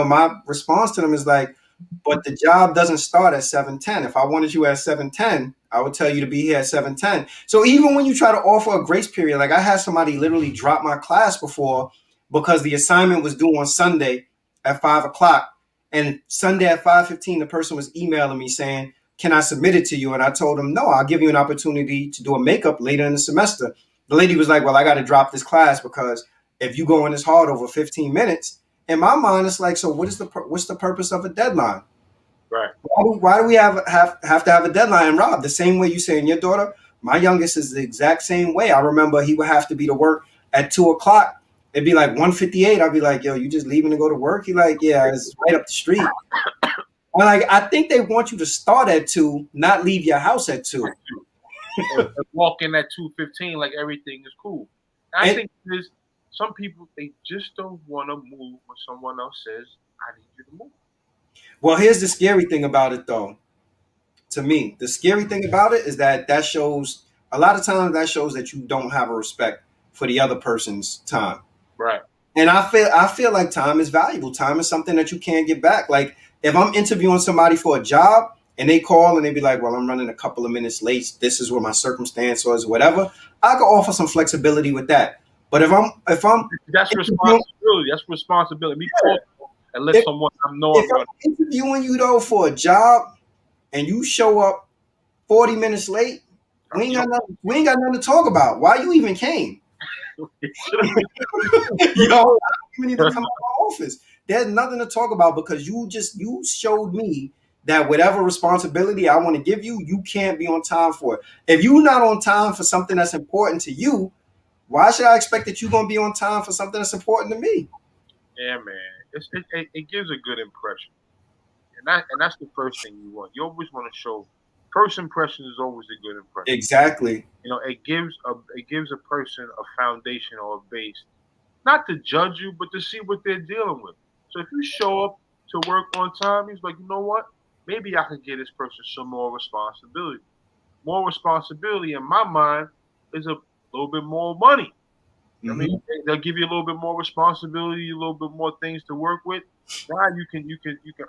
my response to them is like, but the job doesn't start at 7:10. If I wanted you at 7:10, I would tell you to be here at 7:10. So even when you try to offer a grace period, like I had somebody literally drop my class before because the assignment was due on Sunday at 5 o'clock. And Sunday at 5:15, the person was emailing me saying, can I submit it to you? And I told them, no, I'll give you an opportunity to do a makeup later in the semester. The lady was like, well, I got to drop this class because if you go in this hard over 15 minutes, in my mind, it's like, so what's the purpose of a deadline? Right. Why do we have to have a deadline, Rob? The same way you saying your daughter, my youngest is the exact same way. I remember he would have to be to work at 2 o'clock. It'd be like 1:58. I'd be like, yo, you just leaving to go to work? He like, yeah, it's right up the street. I think they want you to start at 2, not leave your house at 2. Walk in at 2:15 like everything is cool. I think there's some people, they just don't want to move when someone else says, I need you to move. Well, here's the scary thing about it, though. To me, the scary thing about it is that shows a lot of times that you don't have a respect for the other person's time. Right. And I feel like time is valuable. Time is something that you can't get back. Like if I'm interviewing somebody for a job and they call and they be like, well, I'm running a couple of minutes late. This is what my circumstance was, whatever. I can offer some flexibility with that. But if I'm that's responsibility. That's responsibility. Me call and let someone know if I'm interviewing you though for a job and you show up 40 minutes late, we ain't got nothing to talk about. Why you even came? You need to come to my office. There's nothing to talk about because you showed me that whatever responsibility I want to give you, you can't be on time for it. If you're not on time for something that's important to you, why should I expect that you're going to be on time for something that's important to me? Yeah, man. It gives a good impression. And that's the first thing you want. You always want to show first impression is always a good impression. Exactly. It gives a person a foundation or a base, not to judge you, but to see what they're dealing with. So if you show up to work on time, he's like, you know what? Maybe I can give this person some more responsibility. More responsibility in my mind is a little bit more money. Mm-hmm. I mean, they'll give you a little bit more responsibility, a little bit more things to work with. Now you can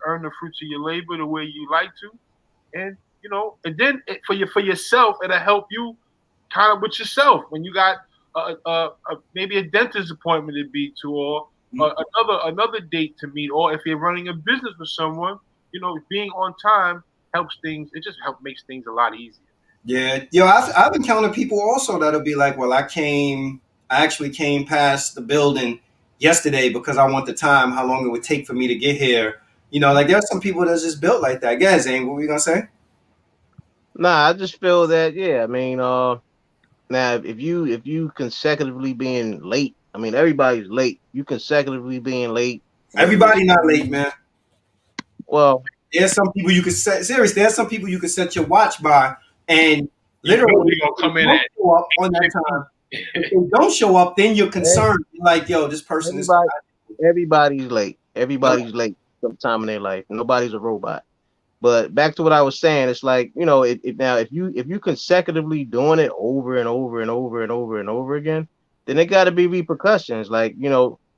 earn the fruits of your labor the way you like to, and and then for yourself, it'll help you kind of with yourself when you got maybe a dentist appointment to be to, or another date to meet, or if you're running a business with someone, being on time helps things. It just makes things a lot easier. Yeah, yo, I've encountered people also that'll be like, well, I actually came past the building yesterday because I want the time, how long it would take for me to get here. Like there's some people that's just built like that. Yeah, Zane, what were you gonna say? Nah, I just feel that, yeah. I mean, now if you consecutively being late, I mean everybody's late. You consecutively being late, whether it's Everybody not late, man. well, There's some people you could set seriously. There's some people you could set your watch by, and literally They're gonna come in don't at show up on that time. If they don't show up, then you're concerned. You're like, yo, this person is. everybody's late. Everybody's late sometime in their life. Nobody's a robot. But back to what I was saying, it's like, now if you consecutively doing it over and over and over and over and over again, then it got to be repercussions. Like,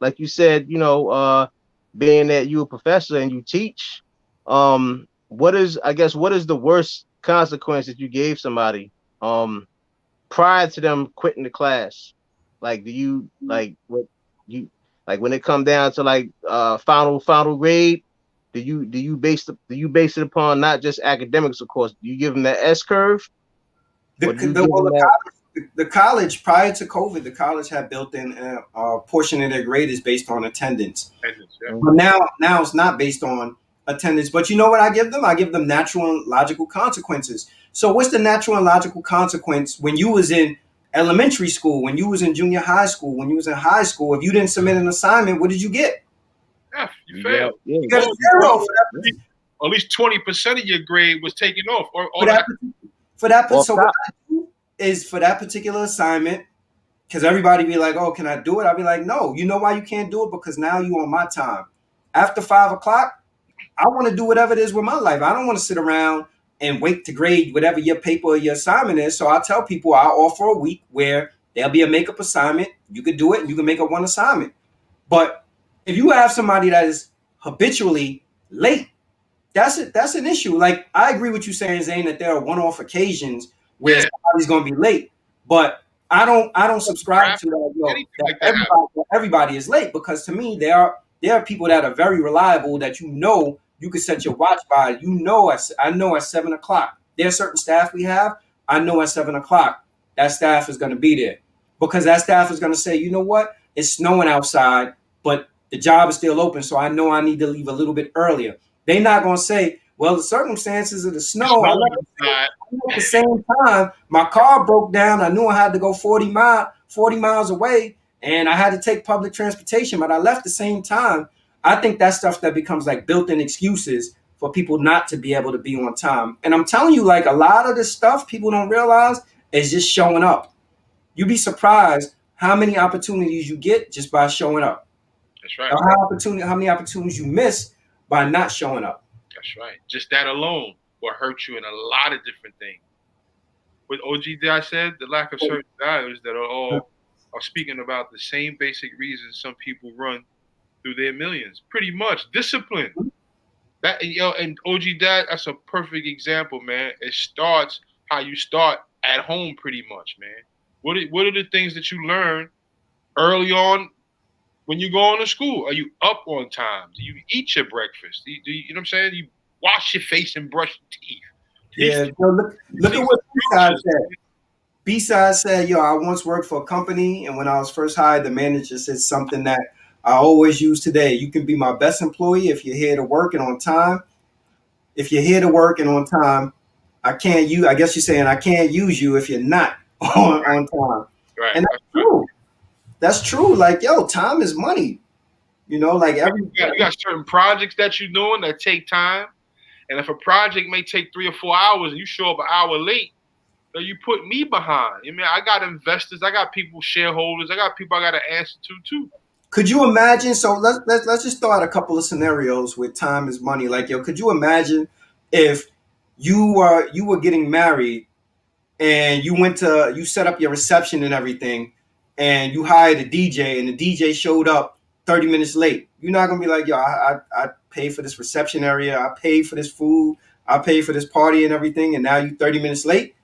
like you said, being that you a professor and you teach, what is the worst consequence that you gave somebody prior to them quitting the class? Like, do you like what you like when it come down to like final grade? Do you base it upon not just academics, of course? Do you give them that S curve? The college prior to COVID, the college had built in a portion of their grade is based on attendance. But now it's not based on attendance. But you know what I give them? I give them natural and logical consequences. So what's the natural and logical consequence when you was in elementary school, when you was in junior high school, when you was in high school? If you didn't submit an assignment, what did you get? F, you failed. Yeah. You got a zero for that. At least 20% of your grade was taken off. For that particular assignment, because everybody be like, oh, can I do it? I'll be like, no. You know why you can't do it? Because now you on my time. After 5 o'clock, I want to do whatever it is with my life. I don't want to sit around and wait to grade whatever your paper or your assignment is. So I tell people I offer a week where there'll be a makeup assignment. You could do it and you can make up one assignment. But if you have somebody that is habitually late, that's an issue. Like, I agree with you saying, Zane, that there are one-off occasions where somebody's going to be late, but I don't subscribe to that. Everybody is late, because to me there are people that are very reliable that you can set your watch by. I know at 7 o'clock. There are certain staff we have. I know at 7 o'clock that staff is going to be there, because that staff is going to say, you know what, it's snowing outside, but the job is still open, so I know I need to leave a little bit earlier. They're not going to say, well, the circumstances of the snow, at the same time, my car broke down. I knew I had to go 40 miles away, and I had to take public transportation, but I left the same time. I think that's stuff that becomes like built-in excuses for people not to be able to be on time. And I'm telling you, like, a lot of this stuff people don't realize is just showing up. You'd be surprised how many opportunities you get just by showing up. That's right. How many opportunities you miss by not showing up. That's right. Just that alone will hurt you in a lot of different things. What OG said, the lack of certain values that are speaking about the same basic reasons some people run through their millions. Pretty much discipline. That and OG that's a perfect example, man. It starts how you start at home, pretty much, man. What are the things that you learn early on when you go on to school? Are you up on time? Do you eat your breakfast? You know what I'm saying? You wash your face and brush your teeth. Yeah, look at what B-Side said. B-Side said, I once worked for a company, and when I was first hired, the manager said something that I always use today. You can be my best employee if you're here to work and on time. If you're here to work and on time, I guess you're saying I can't use you if you're not on time. Right. And that's true. That's true. Like, time is money. You got certain projects that you're doing that take time. And if a project may take 3 or 4 hours and you show up an hour late, then you put me behind. I mean, I got investors, I got people, shareholders, I got people I got to answer to too. Could you imagine? So let's just throw out a couple of scenarios where time is money. Like, could you imagine if you were getting married and you set up your reception and everything, and you hired a DJ, and the DJ showed up 30 minutes late? You're not gonna be like, I paid for this reception area, I paid for this food, I paid for this party and everything, and now you 30 minutes late?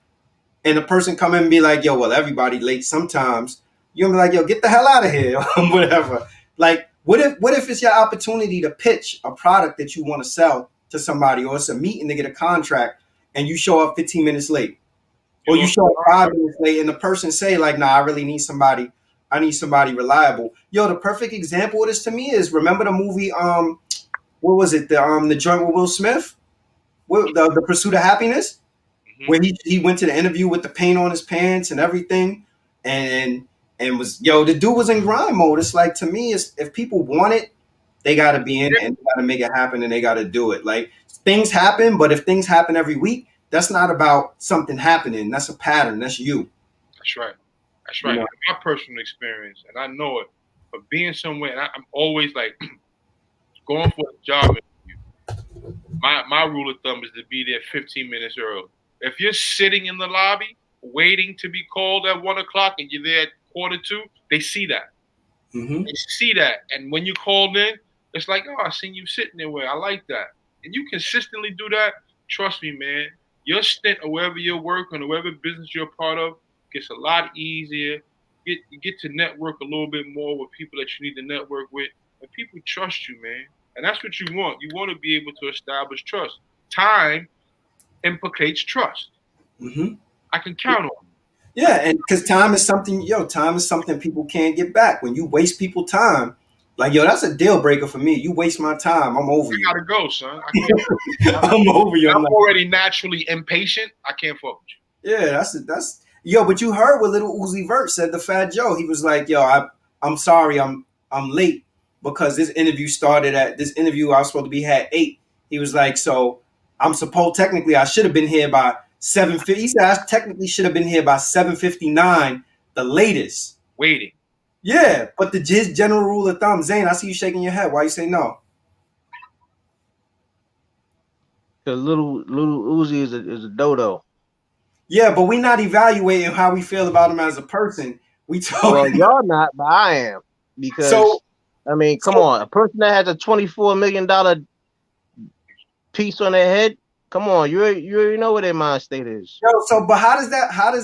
And the person come in and be like, well, everybody late sometimes. You're gonna be like, get the hell out of here, whatever. Like, What if it's your opportunity to pitch a product that you want to sell to somebody, or it's a meeting to get a contract, and you show up 15 minutes late, or you show up 5 minutes late, and the person say like, "Nah, I really need somebody. I need somebody reliable." Yo, the perfect example of this to me is, remember the movie what was it, the joint with Will Smith, the Pursuit of Happiness, where he went to the interview with the paint on his pants and everything, and was, yo, the dude was in grind mode. It's like, to me, it's, if people want it, they got to be in it, and they got to make it happen, and they got to do it. Like, things happen, but if things happen every week, that's not about something happening. That's a pattern. That's you. That's right. That's right. You know? My personal experience, and I know it, but being somewhere, and I'm always like going for a job interview. My rule of thumb is to be there 15 minutes early. If you're sitting in the lobby waiting to be called at 1 o'clock and you're there at 1:45, they see that. Mm-hmm. They see that. And when you called in, it's like, oh, I seen you sitting there. Where I like that. And you consistently do that. Trust me, man. Your stint or wherever you're working or whatever business you're a part of gets a lot easier. You get to network a little bit more with people that you need to network with. And people trust you, man. And that's what you want. You want to be able to establish trust. Time implicates trust. Mm-hmm. I can count on you. Yeah, and because time is something people can't get back. When you waste people time, like, yo, that's a deal breaker for me. You waste my time, I'm over you. I gotta go, son. I'm over you. I'm already naturally impatient. I can't fuck with you. Yeah, that's yo. But you heard what Little Uzi Vert said to Fat Joe. He was like, yo, I'm sorry, I'm late because this interview I was supposed to be at 8. He was like, so technically I should have been here by 7:50. He said I technically should have been here by 7:59, the latest. Waiting. Yeah, but his general rule of thumb, Zane, I see you shaking your head. Why you say no? Because little Uzi is a dodo. Yeah, but we're not evaluating how we feel about him as a person. We talking. Well, y'all not, but I am. Because I mean, come on, a person that has a $24 million piece on their head. Come on, you already know what their mind state is. Yo, but how does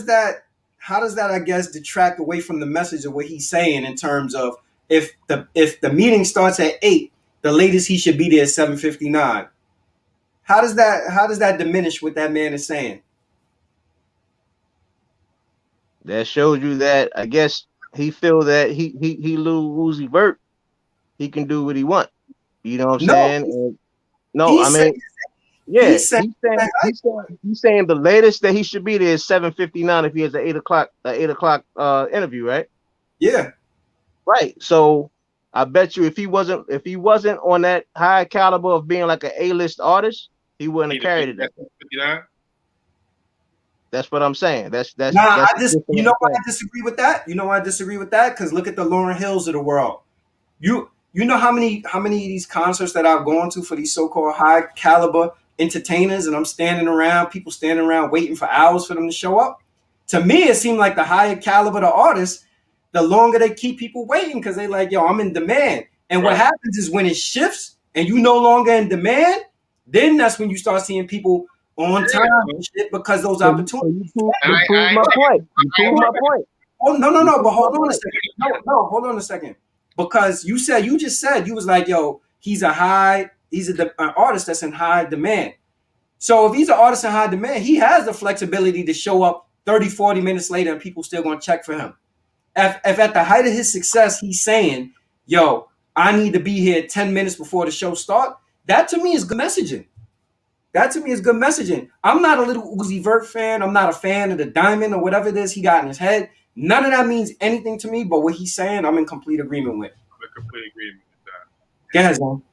that I guess detract away from the message of what he's saying in terms of if the meeting starts at 8, the latest he should be there at 7:59. How does that diminish what that man is saying? That shows you that I guess he feel that he Lil Uzi Vert, he can do what he want. You know what I'm saying? He's saying the latest that he should be there is 7:59 if he has an 8 o'clock interview, right? Yeah. Right. So I bet you if he wasn't on that high caliber of being like an A-list artist, he wouldn't have carried it. That's what I'm saying. That's you know why I disagree with that? You know why I disagree with that? Because look at the Lauryn Hills of the world. You know how many of these concerts that I've gone to for these so-called high caliber entertainers, and I'm people standing around waiting for hours for them to show up. To me, it seemed like the higher caliber the artists, the longer they keep people waiting because they like, yo, I'm in demand. And what happens is when it shifts and you no longer in demand, then that's when you start seeing people on time and shit because those opportunities. You prove my point. Oh no! But hold on a second. No, hold on a second. Because you just said you was like, yo, he's an artist that's in high demand. So if he's an artist in high demand, he has the flexibility to show up 30, 40 minutes later and people still gonna check for him. If at the height of his success, he's saying, yo, I need to be here 10 minutes before the show starts, that to me is good messaging. I'm not a Little Uzi Vert fan. I'm not a fan of the diamond or whatever it is he got in his head. None of that means anything to me, but what he's saying, I'm in complete agreement with. I'm in complete agreement with that. Go ahead, Zone.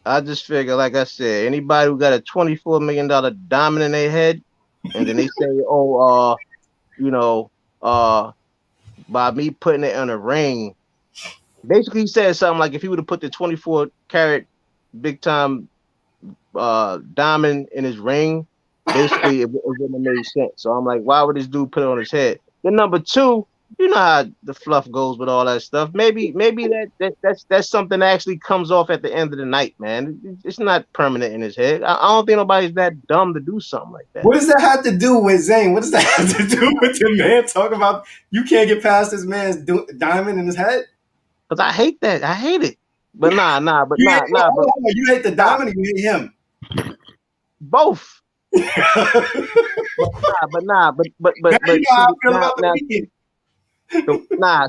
I just figure, like I said, anybody who got a $24 million diamond in their head, and then they say, by me putting it in a ring, basically he said something like if he would have put the 24 karat big time diamond in his ring, basically it wouldn't have made sense. So I'm like, why would this dude put it on his head? Then number two, you know how the fluff goes with all that stuff. Maybe that's something that actually comes off at the end of the night, man. It's not permanent in his head. I don't think nobody's that dumb to do something like that. What does that have to do with Zane? What does that have to do with the man talking about you can't get past this man's diamond in his head? Cause I hate that. I hate it. But You hate the diamond or you hate him? Both. But You know how I feel about the weekend.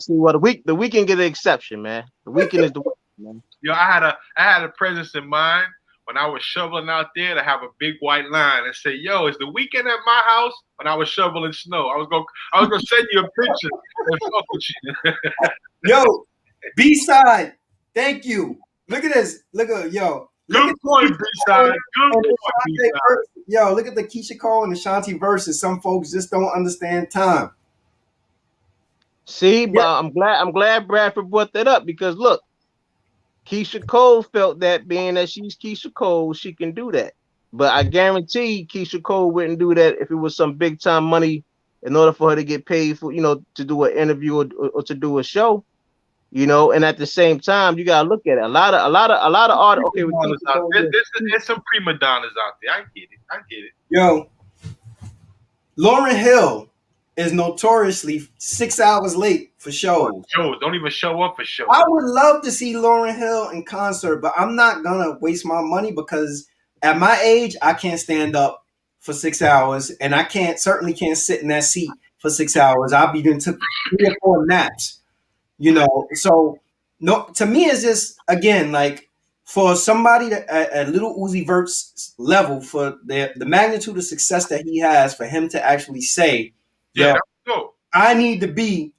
See, well, the weekend get an exception, man. The weekend is the weekend, man. Yo, I had a presence in mind when I was shoveling out there to have a big white line and say, "Yo, is the weekend at my house?" When I was shoveling snow, I was gonna send you a picture and fuck with you. Yo, B-side, thank you. Look at this. Look at Good point, B-side. Good point, B-side. Yo, look at the Keisha Cole and Ashanti verses. Some folks just don't understand time. See, but I'm glad Bradford brought that up because look, Keisha Cole felt that being that she's Keisha Cole, she can do that. But I guarantee Keisha Cole wouldn't do that if it was some big time money in order for her to get paid for, to do an interview or to do a show. And at the same time, you gotta look at it. A lot of art. Okay, there's some prima donnas out there. I get it. Yo, Lauryn Hill is notoriously 6 hours late for shows. Don't even show up for shows. I would love to see Lauryn Hill in concert, but I'm not gonna waste my money because at my age, I can't stand up for 6 hours, and I certainly can't sit in that seat for 6 hours. I'll be doing 3 or 4 naps. So no, to me, it's just again like for somebody at Little Uzi Vert's level, for the magnitude of success that he has, for him to actually say, I need to be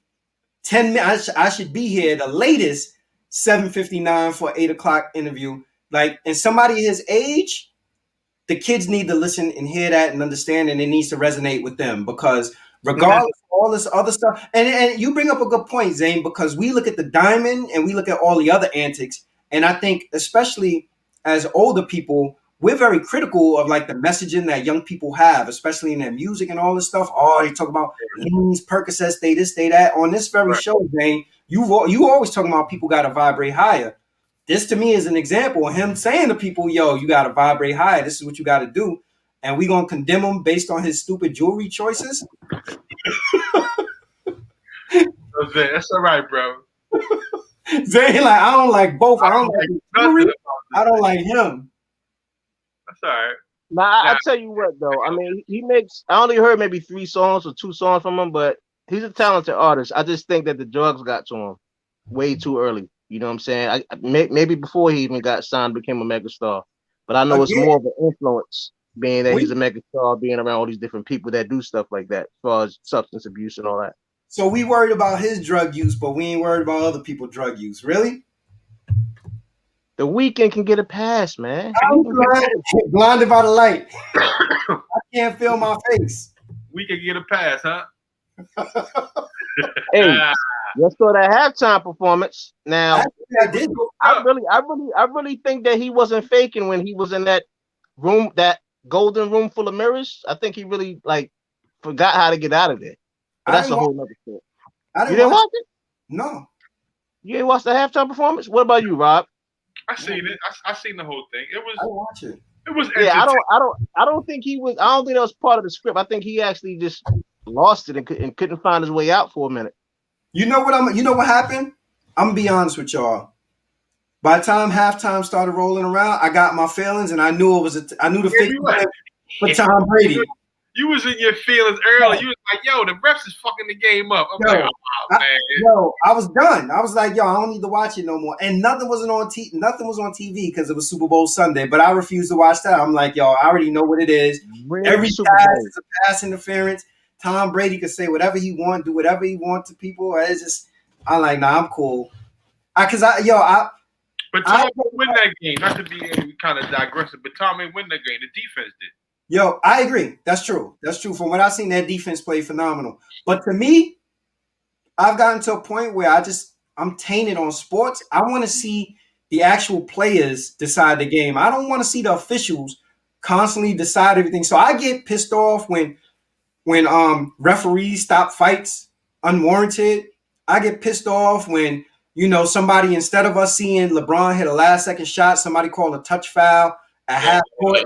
10 minutes. I should be here the latest 7:59 for 8 o'clock interview. Like, and somebody his age, the kids need to listen and hear that and understand, and it needs to resonate with them because regardless of all this other stuff, and you bring up a good point, Zane, because we look at the diamond and we look at all the other antics, and I think especially as older people, we're very critical of like the messaging that young people have, especially in their music and all this stuff. Oh, they talk about leans, Percocets, they this, they that. On this very show, Zane, you always talking about people got to vibrate higher. This to me is an example of him saying to people, yo, you got to vibrate higher. This is what you got to do. And we going to condemn him based on his stupid jewelry choices? That's all right, bro. Zane, like, I don't like both. I don't like jewelry. I don't like him. That's all right. Now, I tell you what, though. I mean, I only heard maybe 3 songs or 2 songs from him, but he's a talented artist. I just think that the drugs got to him way too early. You know what I'm saying? Maybe before he even got signed, became a megastar. But I know it's more of an influence, being that he's a megastar, being around all these different people that do stuff like that, as far as substance abuse and all that. So we worried about his drug use, but we ain't worried about other people's drug use. Really? The Weeknd can get a pass, man. I'm blinded by the light. I can't feel my face. We can get a pass, huh? Hey, let's go to halftime performance. Now, I really think that he wasn't faking when he was in that room, that golden room full of mirrors. I think he really forgot how to get out of there. But that's a whole other story. You didn't watch it? No. You didn't watch the halftime performance? What about you, Rob? I seen it. I seen the whole thing. I watch it. It was. Yeah, I don't think he was. I don't think that was part of the script. I think he actually just lost it and couldn't find his way out for a minute. You know what happened? I'm gonna be honest with y'all. By the time halftime started rolling around, I got my feelings, and I knew it was. I knew the fake for Tom Brady. You was in your feelings early. You was like, "Yo, the refs is fucking the game up." I'm like, "Oh man." I was done. I was like, "Yo, I don't need to watch it no more." And nothing was on TV because it was Super Bowl Sunday. But I refused to watch that. I'm like, "Yo, I already know what it is. Every pass is a pass interference. Tom Brady could say whatever he want, do whatever he want to people. It's just, I'm like, nah, I'm cool. But Tom didn't win that game. Not to be kind of digressive, but Tom didn't win that game. The defense did. Yo, I agree. That's true. From what I've seen, that defense played phenomenal. But to me, I've gotten to a point where I'm tainted on sports. I want to see the actual players decide the game. I don't want to see the officials constantly decide everything. So I get pissed off when referees stop fights unwarranted. I get pissed off when, somebody, instead of us seeing LeBron hit a last second shot, somebody called a touch foul at half court.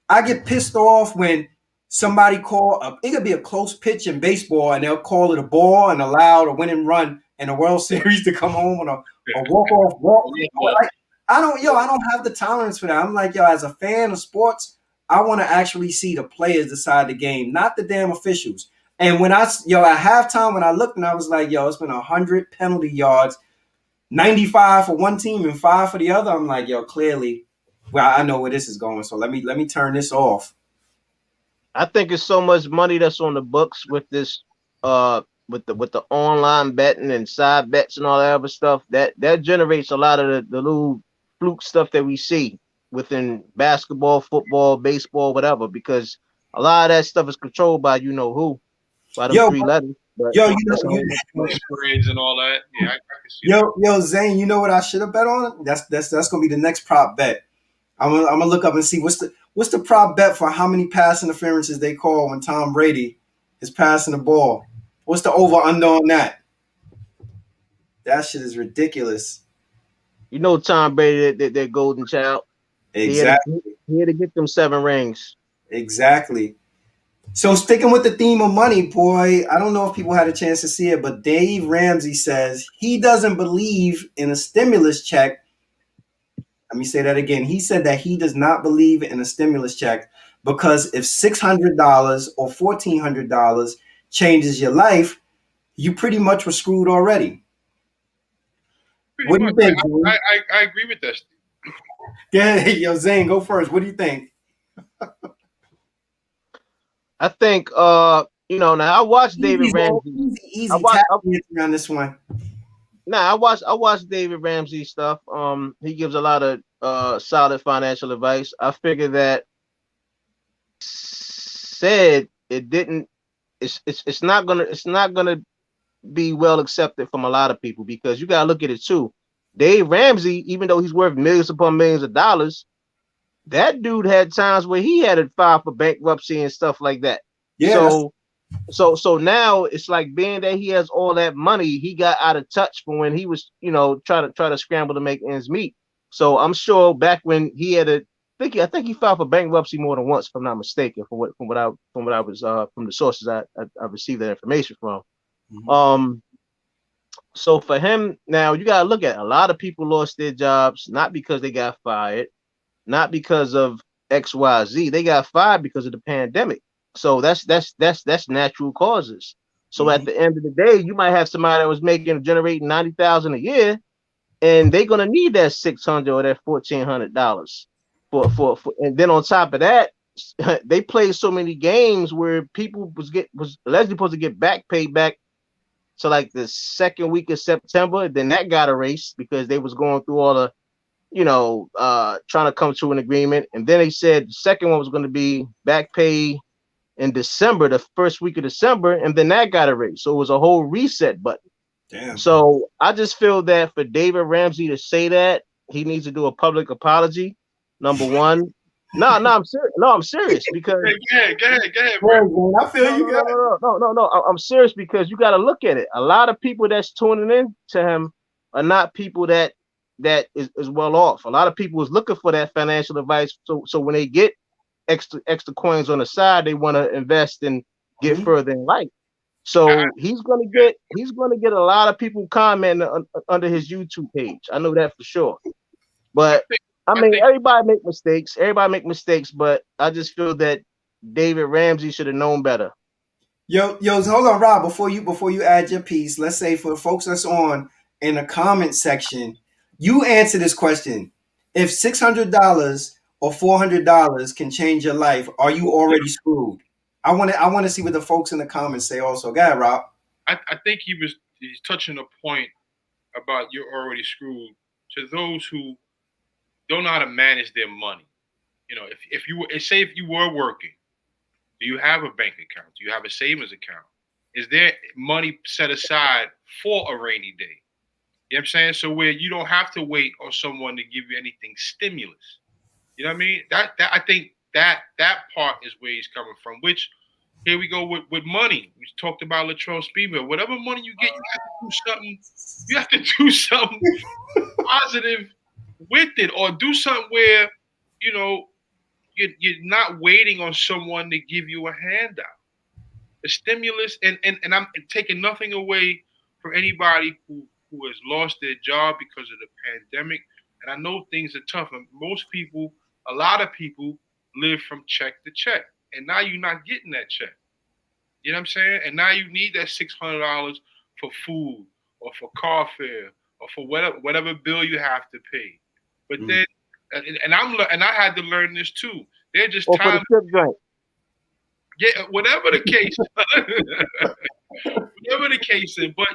I get pissed off when somebody it could be a close pitch in baseball and they'll call it a ball and allow the winning run in the World Series to come home on a walk-off walk. Like, I don't have the tolerance for that. I'm like, as a fan of sports, I want to actually see the players decide the game, not the damn officials. And when at halftime, when I looked and I was like, it's been 100 penalty yards, 95 for one team and 5 for the other. I'm like, clearly, I know where this is going. So let me turn this off. I think it's so much money that's on the books with this, with the online betting and side bets and all that other stuff that generates a lot of the little fluke stuff that we see within basketball, football, baseball, whatever, because a lot of that stuff is controlled by who, by them 3 letters. But spreads and all that. Yeah, I can see Zane, you know what I should have bet on? That's gonna be the next prop bet. I'm gonna look up and see what's the prop bet for how many pass interferences they call when Tom Brady is passing the ball. What's the over under on that? That shit is ridiculous. Tom Brady, their golden child. Exactly. He had to get them 7 rings. Exactly. So sticking with the theme of money, boy, I don't know if people had a chance to see it, but Dave Ramsey says he doesn't believe in a stimulus check. Let me say that again. He said that he does not believe in a stimulus check because if $600 or $1,400 changes your life, you pretty much were screwed already. What do you think? I agree with that. Yeah, Zane, go first. What do you think? I think, now I watched David Ramsey. Easy tap on this one. I watched David Ramsey stuff. He gives a lot of solid financial advice. I figure that said it didn't. It's not gonna be well accepted from a lot of people because you gotta look at it too. Dave Ramsey, even though he's worth millions upon millions of dollars, that dude had times where he had to file for bankruptcy and stuff like that. Yeah. So now it's like being that he has all that money, he got out of touch from when he was, try to scramble to make ends meet. So I'm sure back when he had I think he filed for bankruptcy more than once, if I'm not mistaken, from what I was from the sources I received that information from. Mm-hmm. So for him now, you gotta look at it. A lot of people lost their jobs not because they got fired, not because of XYZ. They got fired because of the pandemic. So that's natural causes. So at the end of the day, you might have somebody that was generating $90,000 a year, and they're gonna need that $600 or that $1,400 for. And then on top of that, they played so many games where people was allegedly supposed to get back paid back to like the second week of September. Then that got erased because they was going through all the trying to come to an agreement. And then they said the second one was going to be back pay in December, the first week of December, and then that got erased. So it was a whole reset button. Damn. So I just feel that for David Ramsey to say that, he needs to do a public apology. Number one. No, I'm serious. No, I'm serious because go ahead, bro. I feel you. No. I'm serious because you got to look at it. A lot of people that's tuning in to him are not people that is well off. A lot of people is looking for that financial advice. So when they get extra coins on the side, they want to invest and get further in life. So he's gonna get a lot of people commenting under his YouTube page. I know that for sure. But I mean, everybody make mistakes. But I just feel that David Ramsey should have known better. Yo, hold on, Rob. Before you add your piece, let's say for folks that's on in the comment section, you answer this question: if $600 or $400 can change your life, are you already screwed? I want to see what the folks in the comments say. Also, go ahead, Rob. I think he's touching a point about you're already screwed to those who don't know how to manage their money. If you were working, do you have a bank account? Do you have a savings account? Is there money set aside for a rainy day? You know what I'm saying? So where you don't have to wait on someone to give you anything stimulus. You know what I mean? That I think that part is where he's coming from, which Here we go with money. We talked about Latrell Sprewell. Whatever money you get, you have to do something. You have to do something positive with it, or do something where you know you're not waiting on someone to give you a handout. The stimulus, and I'm taking nothing away from anybody who has lost their job because of the pandemic. And I know things are tough, and most people, a lot of people, live from check to check, and now you're not getting that check. You know what I'm saying? And now you need that $600 for food or for car fare or for whatever bill you have to pay. But then, and I had to learn this too. They're just Or for the time. tip joint. Yeah, whatever the case, whatever the case is. But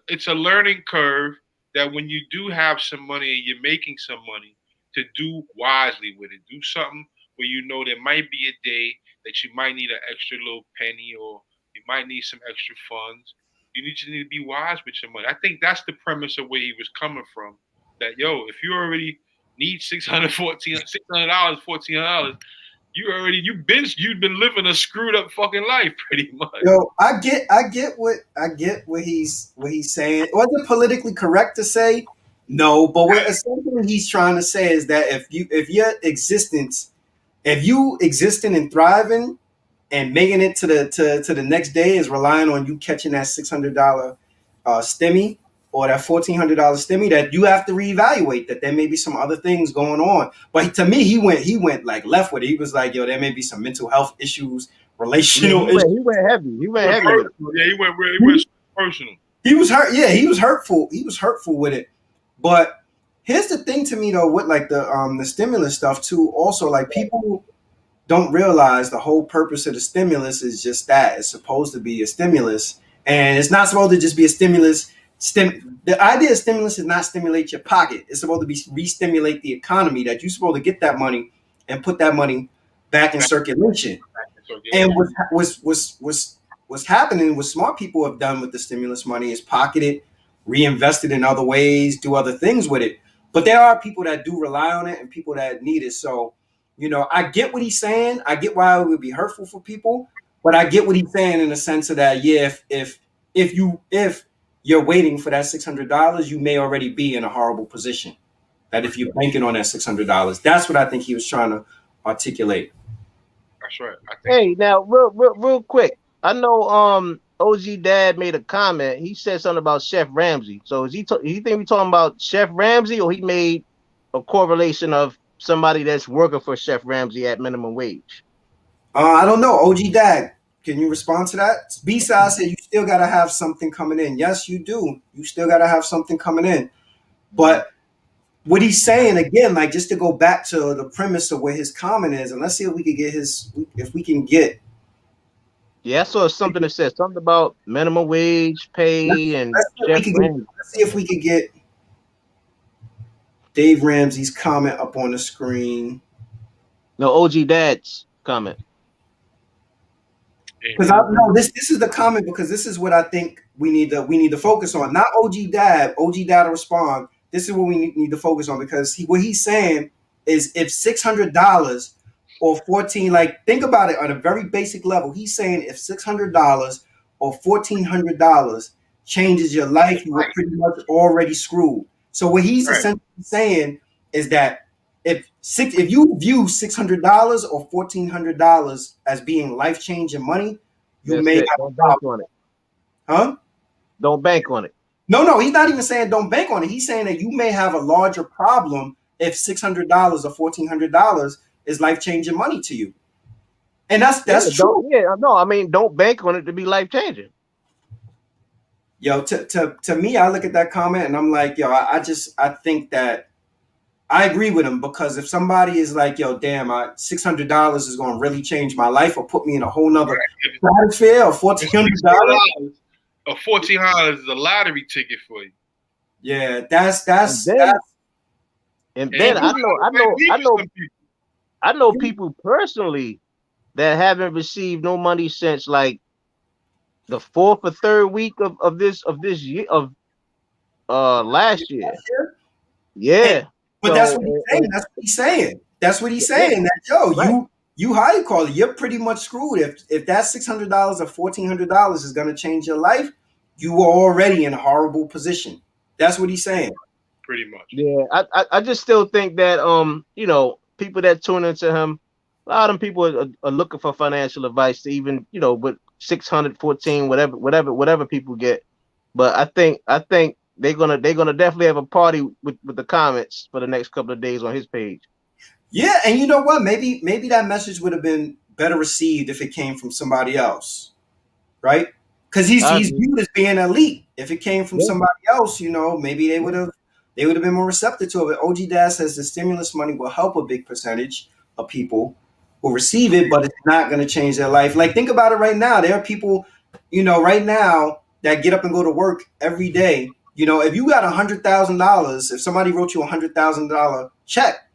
it's a learning curve that when you do have some money and you're making some money, to do wisely with it. Do something where you know there might be a day that you might need an extra little penny, or you might need some extra funds. You need to be wise with your money. I think that's the premise of where he was coming from. That if you already need $600, $1,400, you've been living a screwed up fucking life pretty much. Yo, I get what he's saying. Was it politically correct to say? No, but what essentially he's trying to say is that if you existing and thriving and making it to the next day is relying on you catching that $600 stimmy or that $1,400 stimmy, that you have to reevaluate that there may be some other things going on. But to me, he went like left with it. He was like, yo, there may be some mental health issues, relational issues. He went heavy. He went heavy with it. Yeah, he went personal. He was hurt. Yeah, he was hurtful. He was hurtful with it. But here's the thing to me though, with like the stimulus stuff too. Also, like people don't realize the whole purpose of the stimulus is just that. It's supposed to be a stimulus, and it's not supposed to just be a stimulus. The idea of stimulus is not stimulate your pocket. It's supposed to be re-stimulate the economy. That you're supposed to get that money and put that money back in circulation. And what's happening, what smart people have done with the stimulus money is pocket it, reinvest it in other ways, do other things with it. But there are people that do rely on it and people that need it. So, I get what he's saying. I get why it would be hurtful for people, but I get what he's saying in the sense of that, yeah, if you're waiting for that $600, you may already be in a horrible position. That if you're banking on that $600, that's what I think he was trying to articulate. That's right. Hey, now real quick. I know OG Dad made a comment. He said something about Chef Ramsey. So he think we talking about Chef Ramsey, or he made a correlation of somebody that's working for Chef Ramsey at minimum wage? I don't know. OG Dad, can you respond to that? B-side said you still got to have something coming in. Yes, you do. You still got to have something coming in. But what he's saying, again, like just to go back to the premise of where his comment is, and let's see if we can get if we can get. Yeah, I saw something that says something about minimum wage pay let's see if we could get Dave Ramsey's comment up on the screen. No, OG Dad's comment. Because this is the comment, because this is what I think we need to focus on. Not OG Dad. OG Dad to respond. This is what we need to focus on, because what he's saying is if $600 or 14, like think about it on a very basic level. He's saying if $600 or $1,400 changes your life, you were pretty much already screwed. So what he's essentially saying is that if you view $600 or $1,400 as being life changing money, you may have don't bank on it. Huh? Don't bank on it. No, he's not even saying don't bank on it. He's saying that you may have a larger problem if $600 or $1,400 is life changing money to you, and that's true. No, I mean don't bank on it to be life changing. Yo, to me, I look at that comment and I'm like, yo, I think that I agree with him, because if somebody is like, yo, damn, $600 is going to really change my life or put me in a whole nother stratosphere, or $1,400. $1,400 is a lottery ticket for you. Yeah, that's. And then I know people personally that haven't received no money since like the 4th or 3rd week of this year last year. Yeah. But that's what he's saying. That's what he's saying. That's what he's saying. That you're pretty much screwed. If that $600 or $1,400 is going to change your life, you are already in a horrible position. That's what he's saying. Pretty much. Yeah, I just still think that you know, people that tune into him, a lot of them people are looking for financial advice to even, you know, with 614, whatever people get. But I think they're gonna definitely have a party with the comments for the next couple of days on his page. Yeah, and you know what? Maybe that message would have been better received if it came from somebody else, right? Because I he's agree. viewed as being elite. If it came from Yeah. somebody else, you know, maybe they would have been more receptive to it. But OG Dad says the stimulus money will help a big percentage of people who receive it, but it's not going to change their life. Like, think about it right now. There are people, you know, right now that get up and go to work every day. You know, if you got $100,000, if somebody wrote you $100,000 check,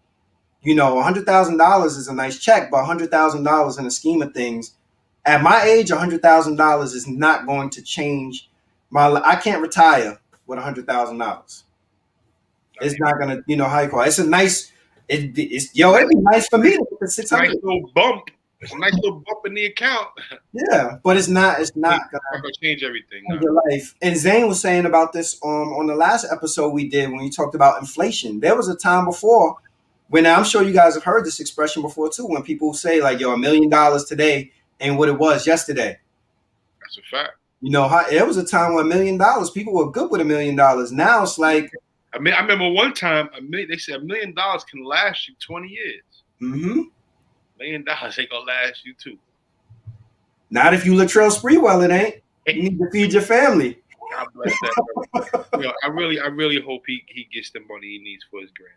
you know, $100,000 is a nice check, but $100,000 in the scheme of things, at my age, $100,000 is not going to change my life. I can't retire with $100,000. It's not gonna, you know, how you call it. It's a nice. It'd be nice for me to get the It's a nice 600. little bump. It's a nice little bump in the account. Yeah, but it's not Not gonna gonna change everything. change No. your life. And Zane was saying about this on the last episode we did when we talked about inflation. There was a time before when I'm sure you guys have heard this expression before too, when people say like, "Yo, $1 million today ain't what it was yesterday." That's a fact. You know, there was a time when $1 million people were good with $1 million. Now it's like, I mean, I remember one time they said $1 million can last you 20 years. mm-hmm. $1 million ain't gonna last you too. Not if you Latrell Sprewell, it ain't. You need to feed your family. God bless that. You know, I really hope he gets the money he needs for his granddaughter.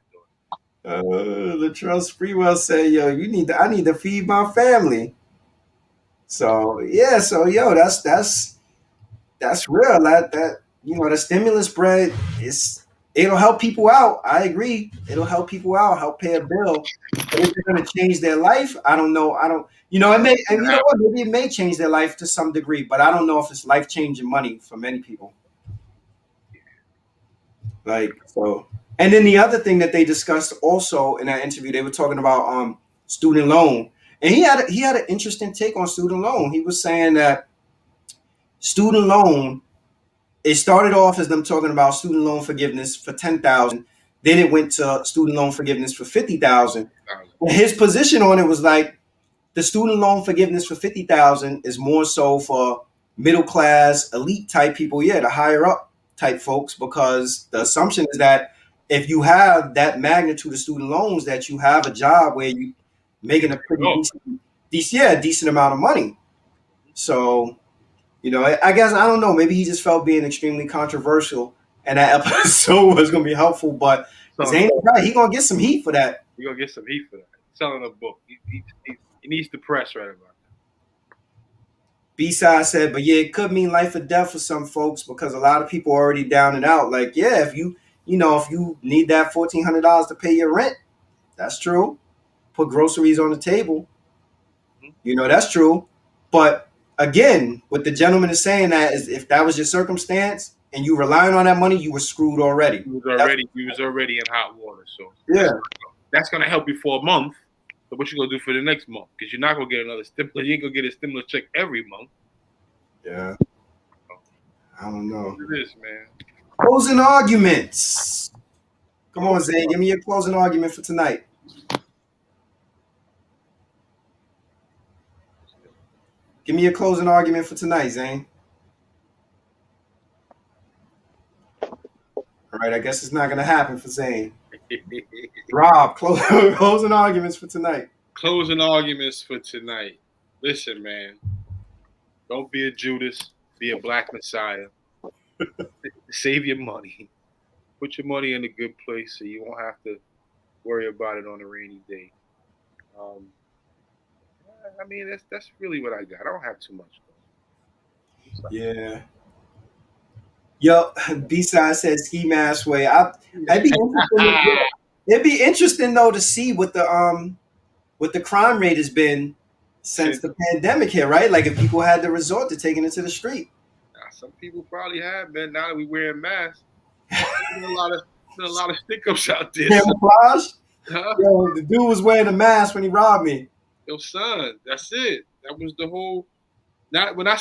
Latrell Sprewell said, "Yo, I need to feed my family." So yeah, that's real. That you know, the stimulus bread it'll help people out. I agree. It'll help people out, help pay a bill. But is it going to change their life? I don't know. You know, it may, and you know what? Maybe it may change their life to some degree, but I don't know if it's life changing money for many people. Like so, and then the other thing that they discussed also in that interview, they were talking about student loan, and he had an interesting take on student loan. He was saying that student loan, it started off as them talking about student loan forgiveness for 10,000. Then it went to student loan forgiveness for 50,000. His position on it was like the student loan forgiveness for 50,000 is more so for middle class, elite type people, yeah, the higher up type folks, because the assumption is that if you have that magnitude of student loans, that you have a job where you making a pretty decent amount of money. So, you know, I guess I don't know. Maybe he just felt being extremely controversial, and that episode was going to be helpful. But Zane is right; he gonna get some heat for that. He gonna get some heat for that. Selling a book, he needs the press right about that. B-side said, but yeah, it could mean life or death for some folks because a lot of people are already down and out. Like, yeah, if you need that $1,400 to pay your rent, that's true. Put groceries on the table, you know, that's true. But again, what the gentleman is saying that is if that was your circumstance and you relying on that money, you were screwed already. He was already in hot water. So yeah, that's gonna help you for a month. But what you gonna do for the next month? Because you're not gonna get another stimulus. You ain't gonna get a stimulus check every month. Yeah. I don't know. It is, man. Closing arguments. Come on, Zane. Give me your closing argument for tonight. Give me your closing argument for tonight, Zane. All right, I guess it's not going to happen for Zane. Rob, closing arguments for tonight. Closing arguments for tonight. Listen, man. Don't be a Judas. Be a black Messiah. Save your money. Put your money in a good place so you won't have to worry about it on a rainy day. I mean, that's really what I got. I don't have too much. Yeah. Yo, B-side said ski mask way. It'd be interesting though to see what the crime rate has been since the pandemic here, right? Like if people had to resort to taking it to the street. Some people probably have, man. Now that we wearing masks, there's a lot of stick-ups out there. Camouflage? Huh? Yo, the dude was wearing a mask when he robbed me. Yo, son, that's it. That was the whole. Now, when I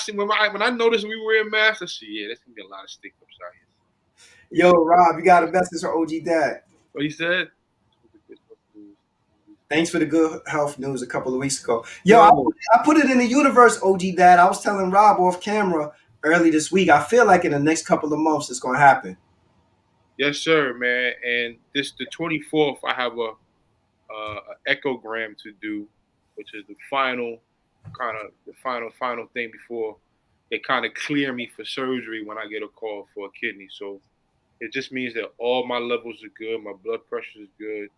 noticed we were in masks, I said, yeah, there's gonna be a lot of stick ups out here. Yo, Rob, you got a message for OG Dad. What he said? Thanks for the good health news a couple of weeks ago. Yo, I put it in the universe, OG Dad. I was telling Rob off camera early this week. I feel like in the next couple of months it's gonna happen. Yes, sir, man. And the 24th, I have a echogram to do, which is the final thing before they kind of clear me for surgery when I get a call for a kidney. So it just means that all my levels are good, my blood pressure is good,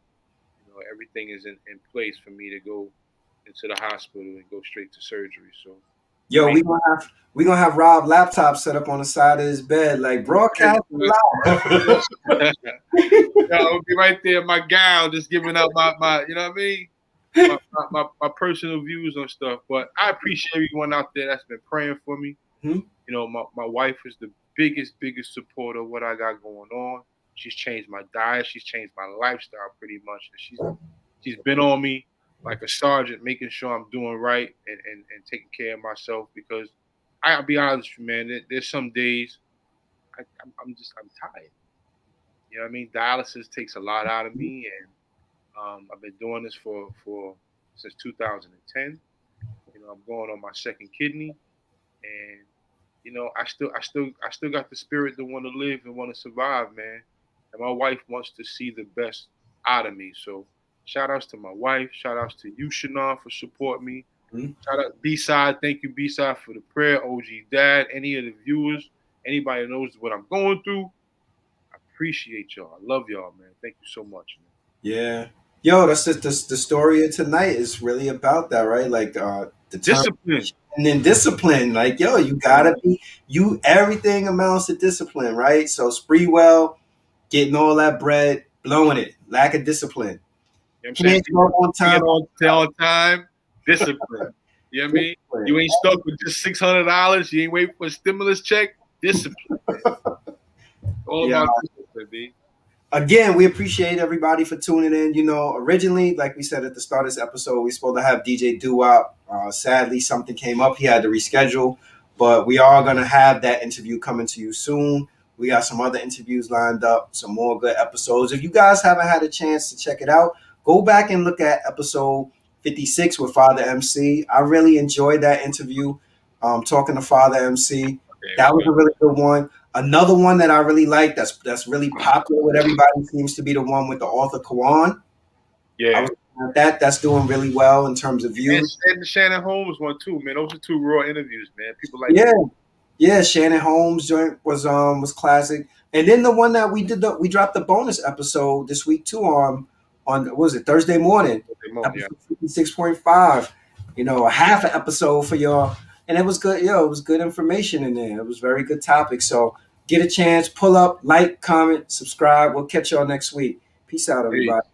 everything is in place for me to go into the hospital and go straight to surgery. So yo, we gonna have Rob laptop set up on the side of his bed, like broadcast live. I'll be right there in my gown, just giving up my you know what I mean? My personal views on stuff. But I appreciate everyone out there that's been praying for me. My wife is the biggest supporter of what I got going on. She's changed my diet. She's changed my lifestyle pretty much. And she's been on me like a sergeant, making sure I'm doing right and taking care of myself. Because I'll be honest with you, man, there's some days I'm tired. You know what I mean? Dialysis takes a lot out of me, and I've been doing this since 2010. I'm going on my second kidney, and I still got the spirit to want to live and want to survive, man. And my wife wants to see the best out of me. So shout outs to my wife. Shout outs to you, Shannon, for supporting me. Mm-hmm. Shout out B-Side. Thank you, B-Side, for the prayer. OG Dad, any of the viewers, anybody that knows what I'm going through, I appreciate y'all. I love y'all, man. Thank you so much, man. Yeah. Yo, that's just the story of tonight is really about that, right? Like the discipline. And then discipline. Like, yo, you gotta everything amounts to discipline, right? So Sprewell, getting all that bread, blowing it, lack of discipline. Can't on time, discipline. You know what I mean? You ain't stuck with just $600. You ain't waiting for a stimulus check. Discipline. All about discipline, B. Again, we appreciate everybody for tuning in. Originally, like we said at the start of this episode, we were supposed to have DJ Doo-Wop. Sadly, something came up. He had to reschedule. But we are going to have that interview coming to you soon. We got some other interviews lined up, some more good episodes. If you guys haven't had a chance to check it out, go back and look at episode 56 with Father MC. I really enjoyed that interview, talking to Father MC. That was a really good one. Another one that I really like that's really popular with everybody seems to be the one with the author Kawan. Yeah. That's doing really well in terms of views. And the Shannon Holmes one too, man. Those are two raw interviews, man. People like Yeah, Shannon Holmes joint was classic. And then the one that we dropped the bonus episode this week too on what was it, Thursday morning, episode 56.5. A half an episode for y'all. And it was good. It was good information in there. It was very good topic. So get a chance, pull up, like, comment, subscribe. We'll catch y'all next week. Peace out, everybody.